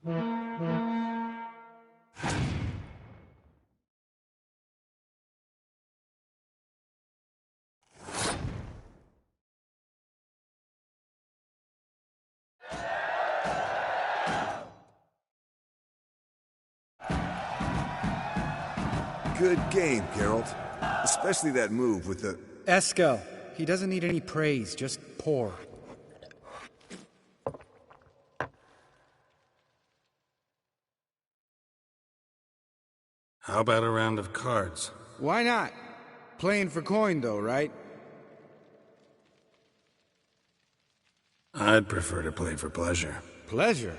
Good game, Geralt. Especially that move with the... Eskel. He doesn't need any praise, just pour. How about a round of cards? Why not? Playing for coin, though, right? I'd prefer to play for pleasure. Pleasure?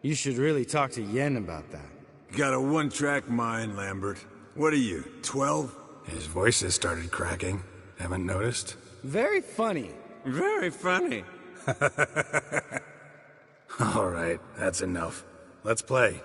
You should really talk to Yen about that. Got a one-track mind, Lambert. What are you, 12? His voice has started cracking. Haven't noticed? Very funny. Very funny. All right, that's enough. Let's play.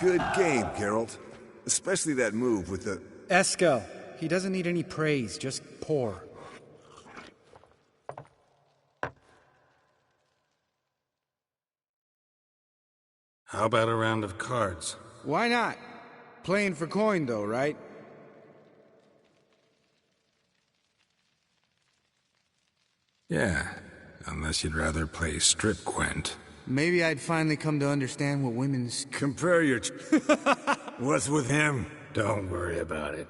Good game, Geralt. Especially that move with the... Eskel. He doesn't need any praise, just pour. How about a round of cards? Why not? Playing for coin though, right? Yeah, unless you'd rather play strip Gwent. Maybe I'd finally come to understand what women's... Compare your... What's with him? Don't worry about it.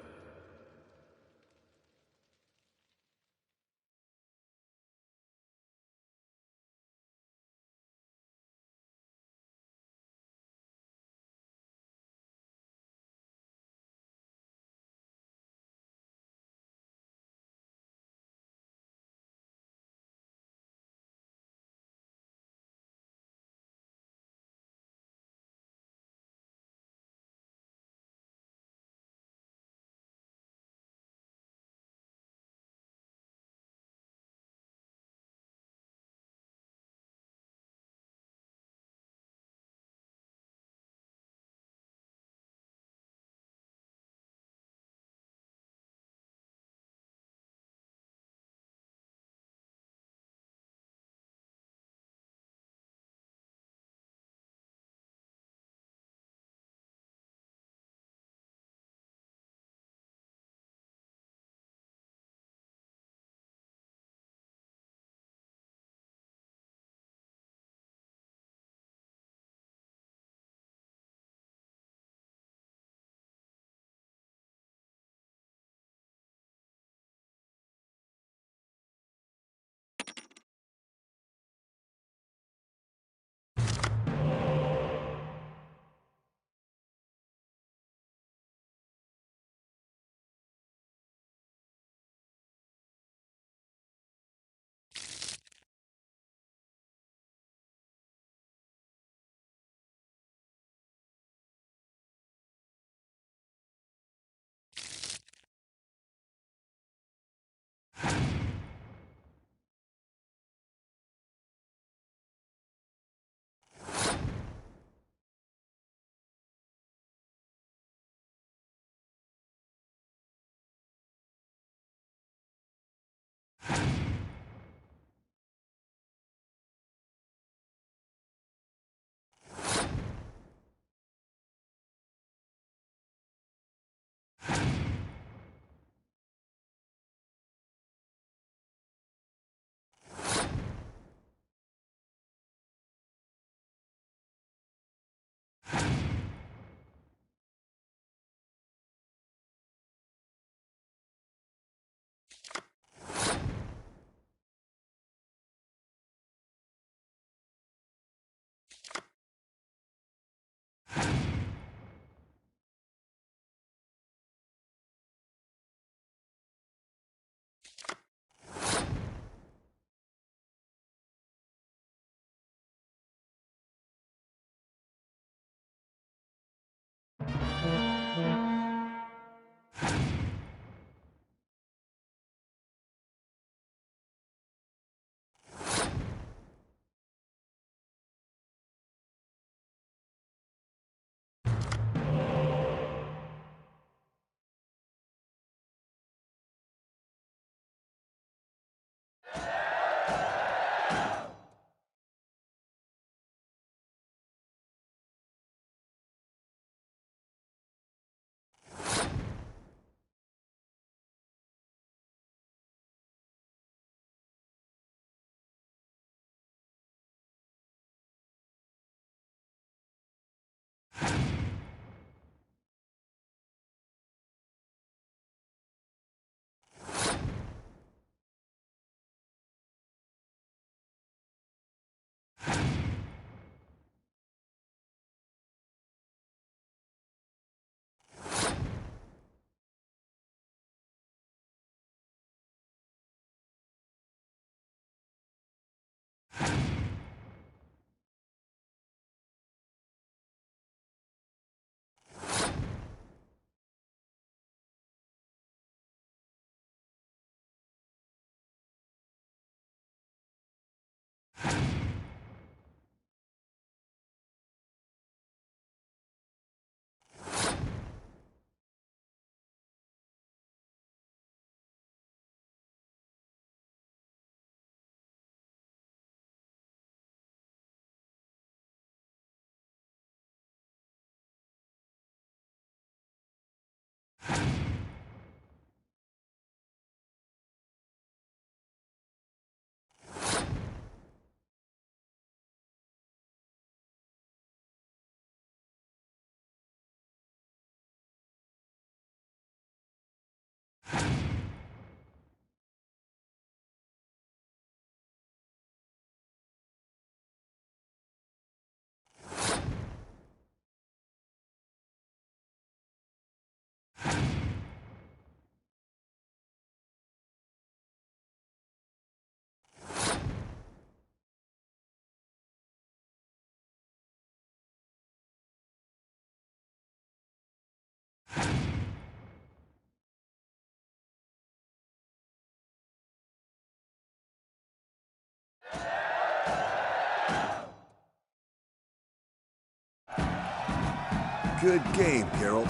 Good game, Geralt.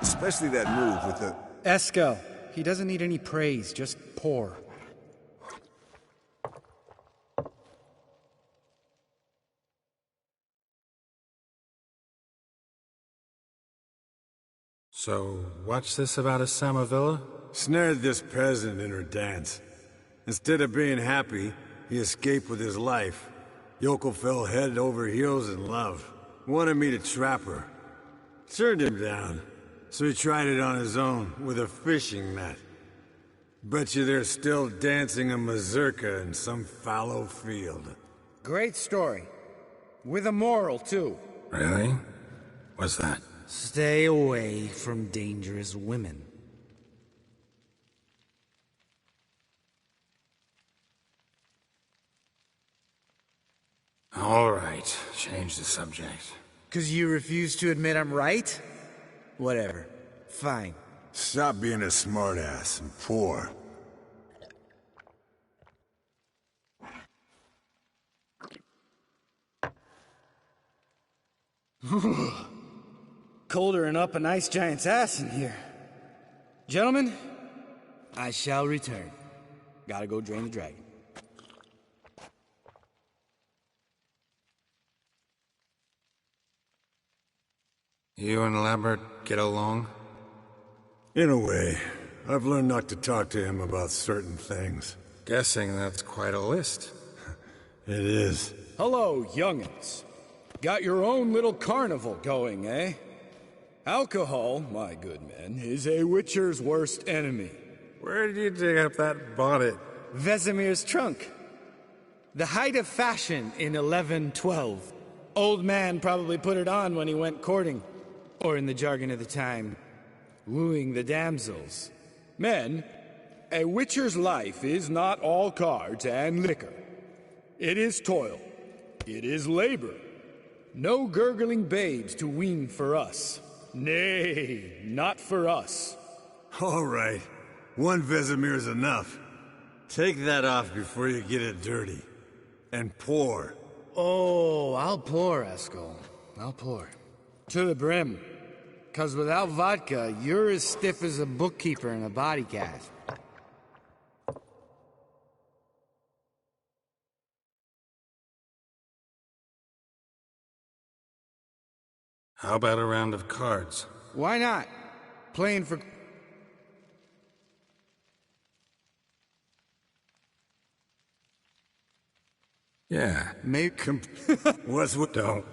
Especially that move with the... Eskel. He doesn't need any praise, just pour. So, what's this about a Samavilla? Snared this peasant in her dance. Instead of being happy, he escaped with his life. Yoko fell head over heels in love. Wanted me to trap her. Turned him down. So he tried it on his own, with a fishing net. Bet you they're still dancing a mazurka in some fallow field. Great story. With a moral, too. Really? What's that? Stay away from dangerous women. All right, change the subject. 'Cause you refuse to admit I'm right? Whatever. Fine. Stop being a smartass and pour. Colder and up an ice giant's ass in here. Gentlemen, I shall return. Gotta go drain the dragon. You and Lambert get along? In a way. I've learned not to talk to him about certain things. Guessing that's quite a list. It is. Hello, young'uns. Got your own little carnival going, eh? Alcohol, my good men, is a witcher's worst enemy. Where did you dig up that bonnet? Vesemir's trunk. The height of fashion in 1112. Old man probably put it on when he went courting. Or in the jargon of the time, wooing the damsels. Men, a witcher's life is not all cards and liquor. It is toil. It is labor. No gurgling babes to wean for us. Nay, not for us. All right. One Vesemir's enough. Take that off before you get it dirty. And pour. Oh, I'll pour, Eskel. I'll pour. To the brim. 'Cause without vodka, you're as stiff as a bookkeeper in a body cast. How about a round of cards? Why not? Playing for... Yeah. Make... What's with... Don't.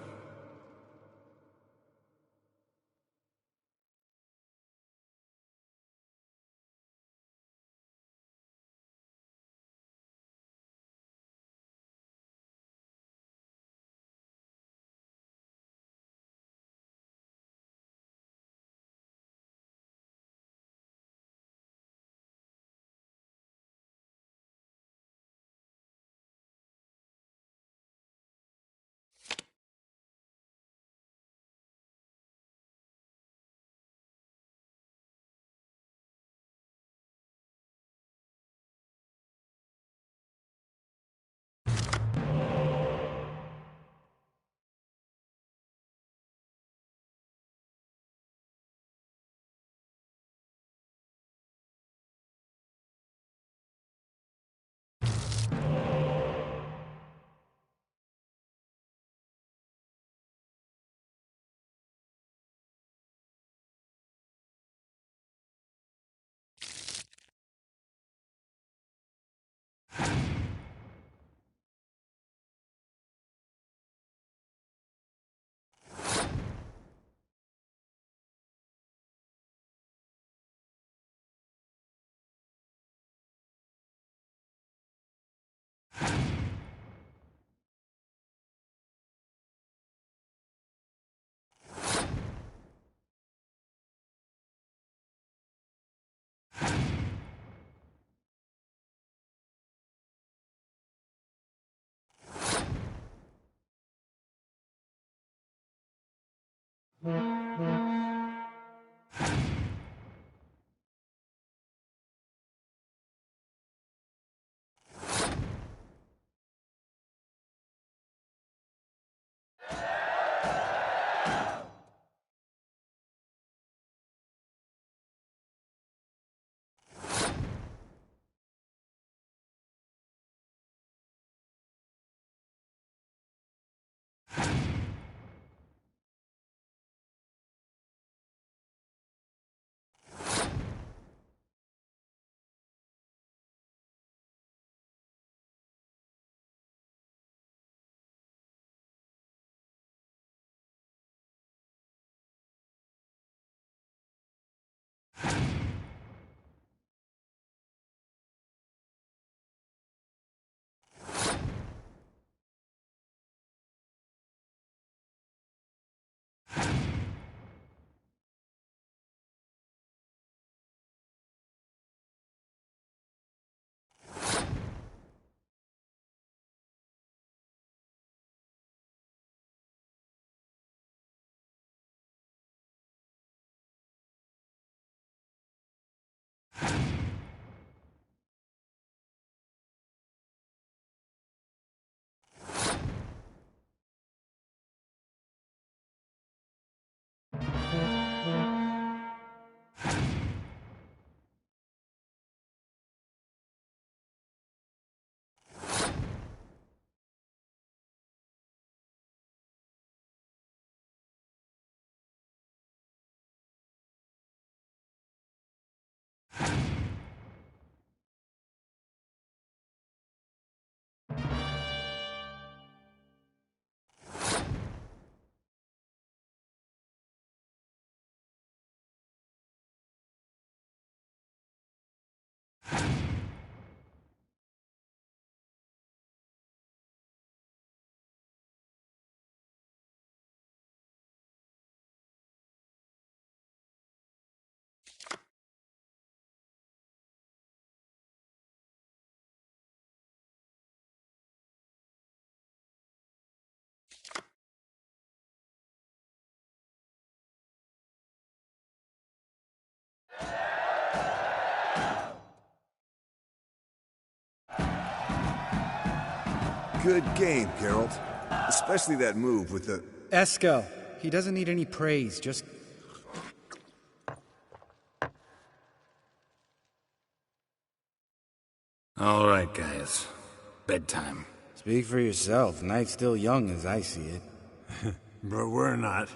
good game, Geralt. Especially that move with the... Eskel, he doesn't need any praise, just... All right, guys. Bedtime. Speak for yourself. Night's still young as I see it. But we're not.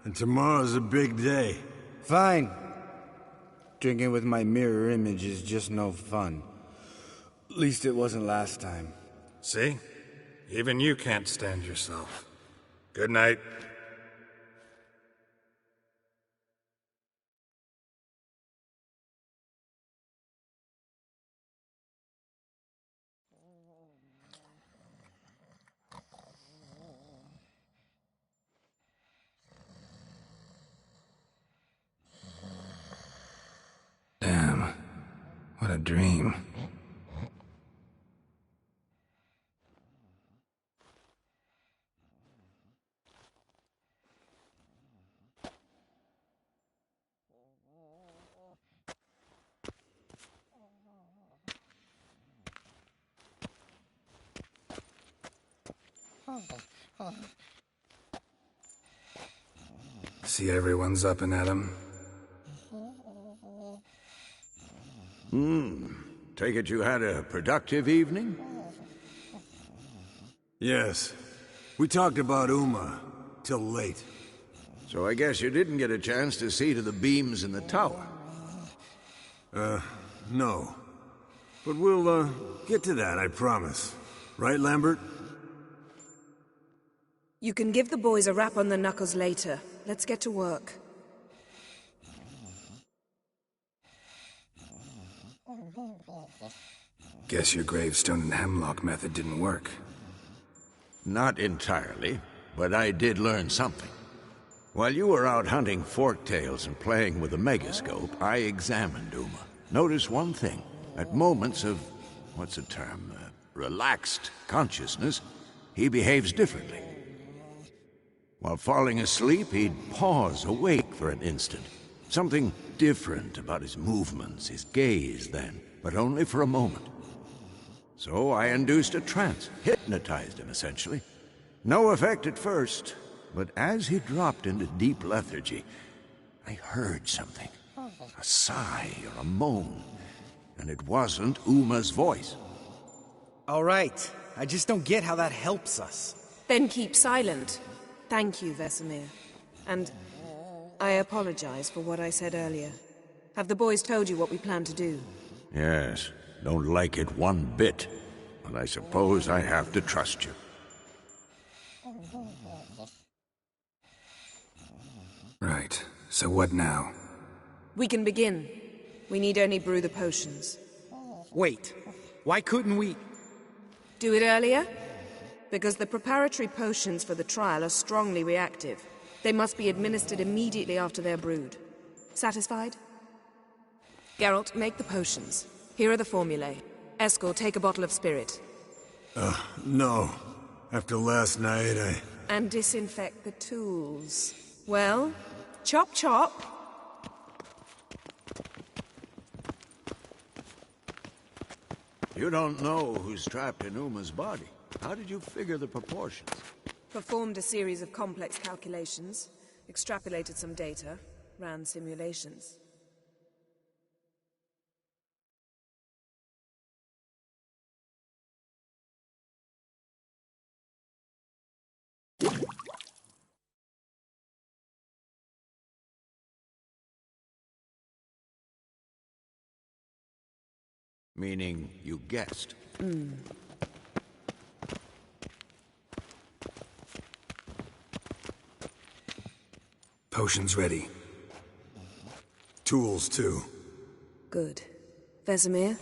And tomorrow's a big day. Fine. Drinking with my mirror image is just no fun. At least it wasn't last time. See? Even you can't stand yourself. Good night. Damn. What a dream. See everyone's up and at 'em. Take it you had a productive evening? Yes. We talked about Uma till late. So I guess you didn't get a chance to see to the beams in the tower. No. But we'll, get to that, I promise. Right, Lambert? You can give the boys a rap on the knuckles later. Let's get to work. Guess your gravestone and hemlock method didn't work. Not entirely, but I did learn something. While you were out hunting forktails and playing with the megascope, I examined Uma. Notice one thing. At moments of, what's the term, relaxed consciousness, he behaves differently. While falling asleep, he'd pause awake for an instant. Something different about his movements, his gaze then, but only for a moment. So I induced a trance, hypnotized him essentially. No effect at first, but as he dropped into deep lethargy, I heard something. A sigh or a moan, and it wasn't Uma's voice. All right. I just don't get how that helps us. Then keep silent. Thank you, Vesemir. And I apologize for what I said earlier. Have the boys told you what we plan to do? Yes, don't like it one bit, but I suppose I have to trust you. Right. So what now? We can begin. We need only brew the potions. Wait. Why couldn't we... Do it earlier? Because the preparatory potions for the trial are strongly reactive. They must be administered immediately after they're brewed. Satisfied? Geralt, make the potions. Here are the formulae. Eskel, take a bottle of spirit. No. After last night, And disinfect the tools. Well, chop chop. You don't know who's trapped in Uma's body. How did you figure the proportions? Performed a series of complex calculations, extrapolated some data, ran simulations. Meaning you guessed. Potions ready. tools too. Good. Vesemir?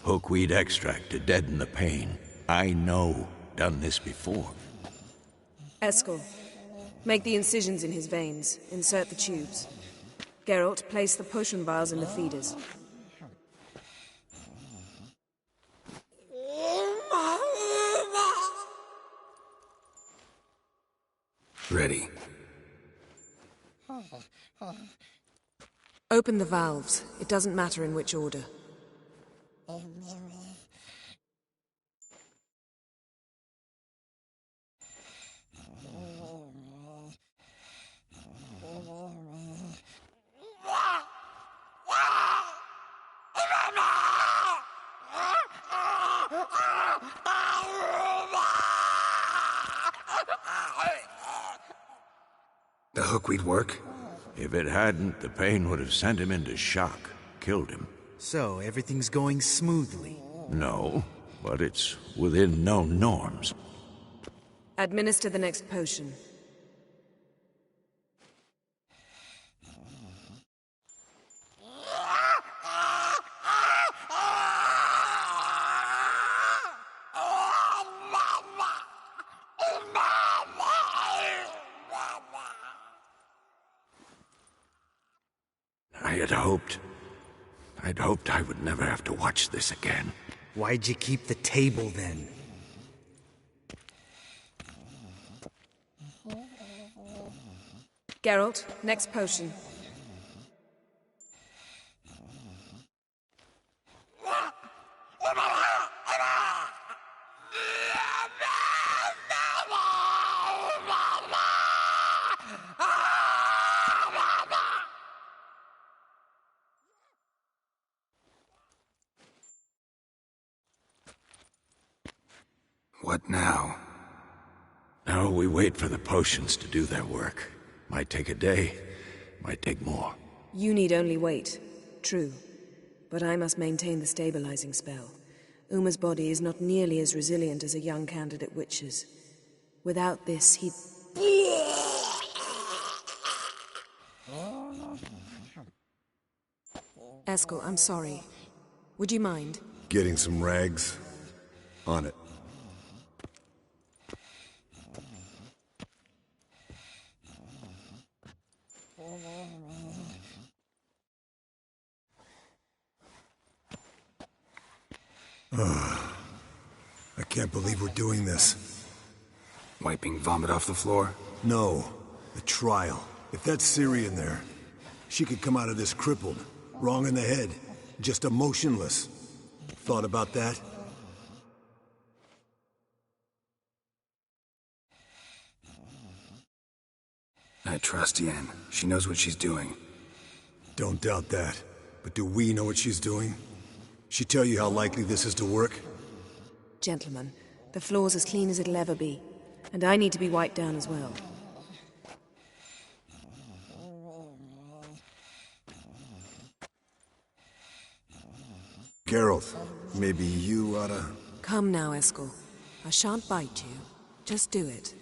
Hookweed extract to deaden the pain. I know. Done this before. Eskel, make the incisions in his veins. Insert the tubes. Geralt, place the potion vials in the feeders. Ready. Open the valves. It doesn't matter in which order. The hookweed work? If it hadn't, the pain would have sent him into shock, killed him. So, everything's going smoothly? No, but it's within known norms. Administer the next potion. I'd hoped I would never have to watch this again. Why'd you keep the table then? Geralt, next potion. What now? Now we wait for the potions to do their work. Might take a day, might take more. You need only wait. True. But I must maintain the stabilizing spell. Uma's body is not nearly as resilient as a young candidate witch's. Without this, he'd... Eskel, I'm sorry. Would you mind? Getting some rags? On it. I can't believe we're doing this. Wiping vomit off the floor? No. The trial. If that's Ciri in there, she could come out of this crippled, wrong in the head, just emotionless. Thought about that? I trust Yen. She knows what she's doing. Don't doubt that. But do we know what she's doing? She tell you how likely this is to work? Gentlemen, the floor's as clean as it'll ever be. And I need to be wiped down as well. Geralt, maybe you oughta... Come now, Eskel. I shan't bite you. Just do it.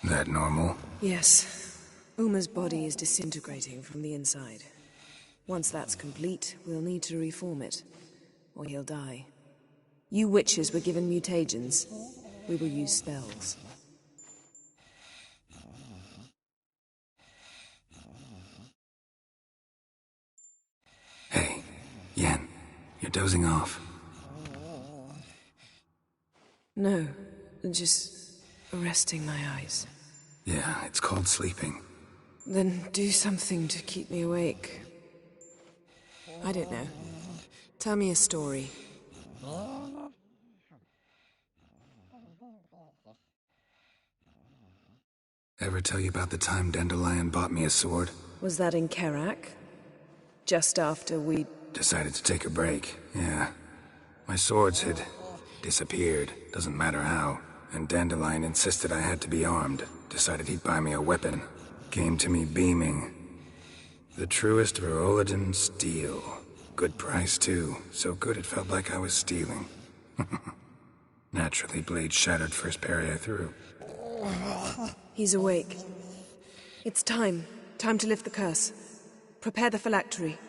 That normal? Yes. Uma's body is disintegrating from the inside. Once that's complete, we'll need to reform it, or he'll die. You witches were given mutagens. We will use spells. Hey, Yen, you're dozing off. No, just resting my eyes. Yeah, it's called sleeping. Then do something to keep me awake. I don't know. Tell me a story. Ever tell you about the time Dandelion bought me a sword? Was that in Karak? Just after we... Decided to take a break, yeah. My swords had disappeared, doesn't matter how. And Dandelion insisted I had to be armed. Decided he'd buy me a weapon. Came to me beaming. The truest Verolidan steel. Good price, too. So good it felt like I was stealing. Naturally, blade shattered first parry I threw. He's awake. It's time. Time to lift the curse. Prepare the phylactery.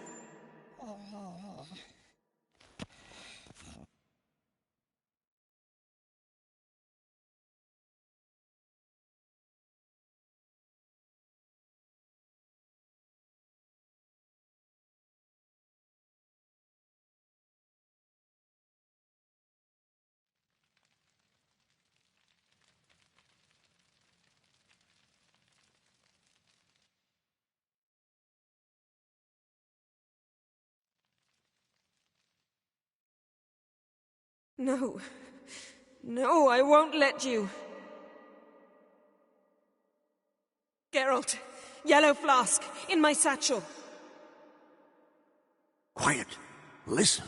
No. No, I won't let you. Geralt, yellow flask, in my satchel. Quiet. Listen.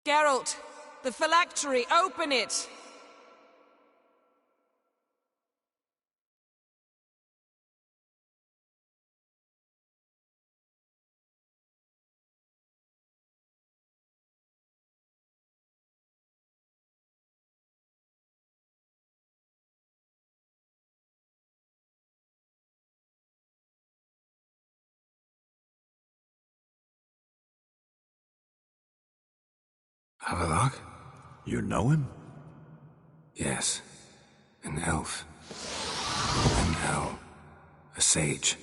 Geralt, the phylactery, open it! Avallac'h? You know him? Yes. An elf. An elf. A sage.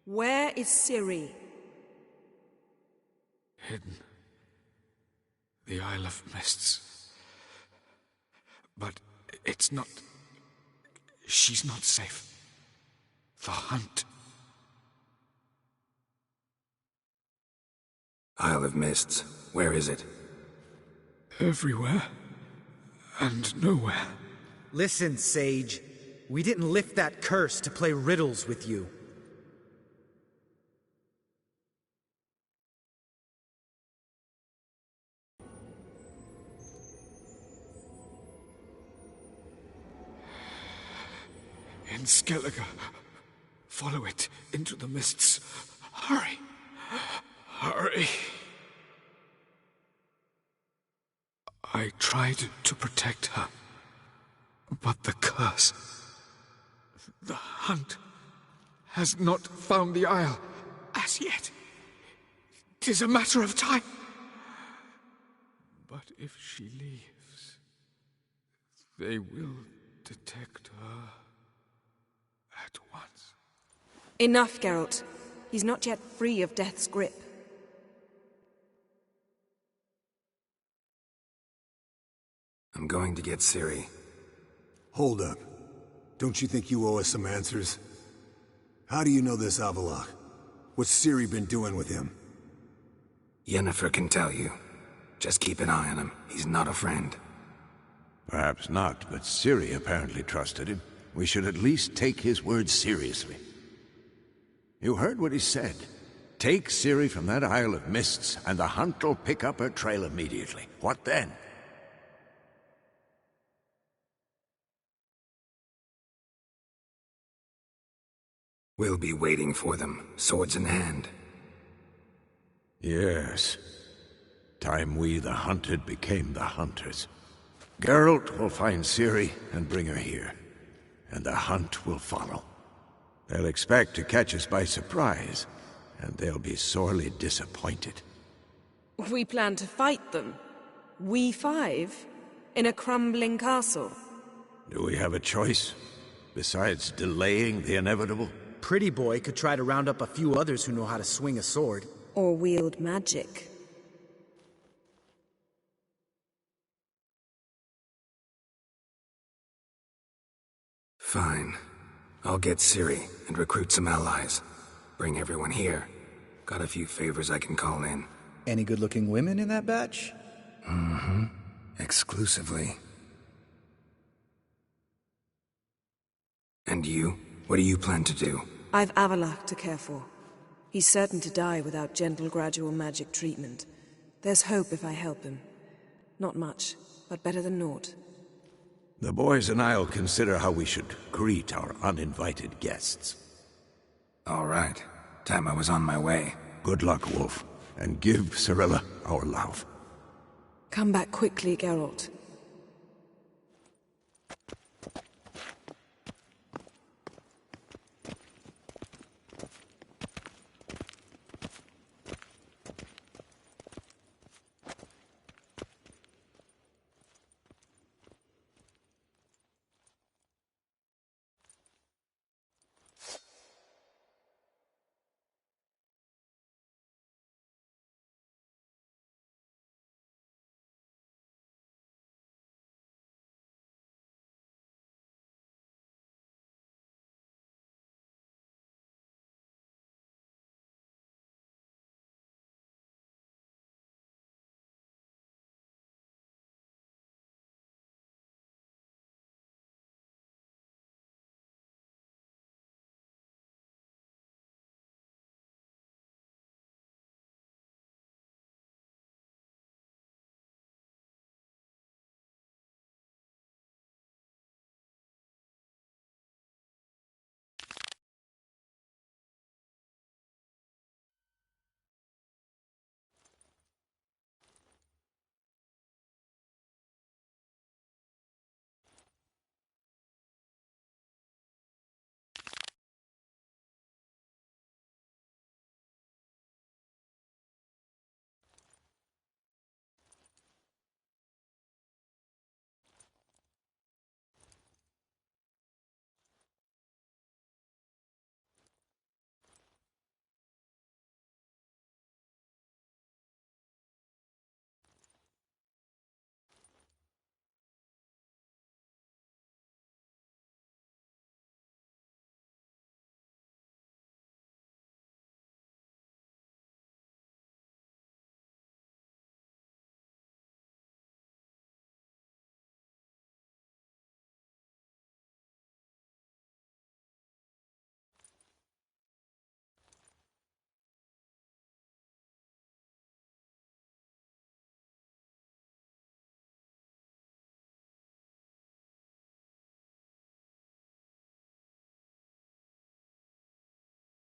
Where is Ciri? Hidden. The Isle of Mists. But it's not... She's not safe. The hunt. Isle of Mists. Where is it? Everywhere. And nowhere. Listen, Sage. We didn't lift that curse to play riddles with you. In Skellige. Follow it into the mists. Hurry. Hurry. I tried to protect her. But the curse... The hunt has not found the Isle as yet. 'Tis a matter of time. But if she leaves, they will detect her at once. Enough, Geralt. He's not yet free of death's grip. I'm going to get Ciri. Hold up. Don't you think you owe us some answers? How do you know this Avallac'h? What's Ciri been doing with him? Yennefer can tell you. Just keep an eye on him. He's not a friend. Perhaps not, but Ciri apparently trusted him. We should at least take his words seriously. You heard what he said. Take Ciri from that Isle of Mists, and the hunt will pick up her trail immediately. What then? We'll be waiting for them, swords in hand. Yes. Time we, the hunted, became the hunters. Geralt will find Ciri and bring her here, and the hunt will follow. They'll expect to catch us by surprise, and they'll be sorely disappointed. We plan to fight them. We five? In a crumbling castle? Do we have a choice? Besides delaying the inevitable? Pretty Boy could try to round up a few others who know how to swing a sword. Or wield magic. Fine. I'll get Ciri and recruit some allies. Bring everyone here. Got a few favors I can call in. Any good-looking women in that batch? Mm-hmm. Exclusively. And you? What do you plan to do? I've Avallac'h to care for. He's certain to die without gentle, gradual magic treatment. There's hope if I help him. Not much, but better than naught. The boys and I'll consider how we should greet our uninvited guests. All right. Time I was on my way. Good luck, Wolf, and give Cirilla our love. Come back quickly, Geralt.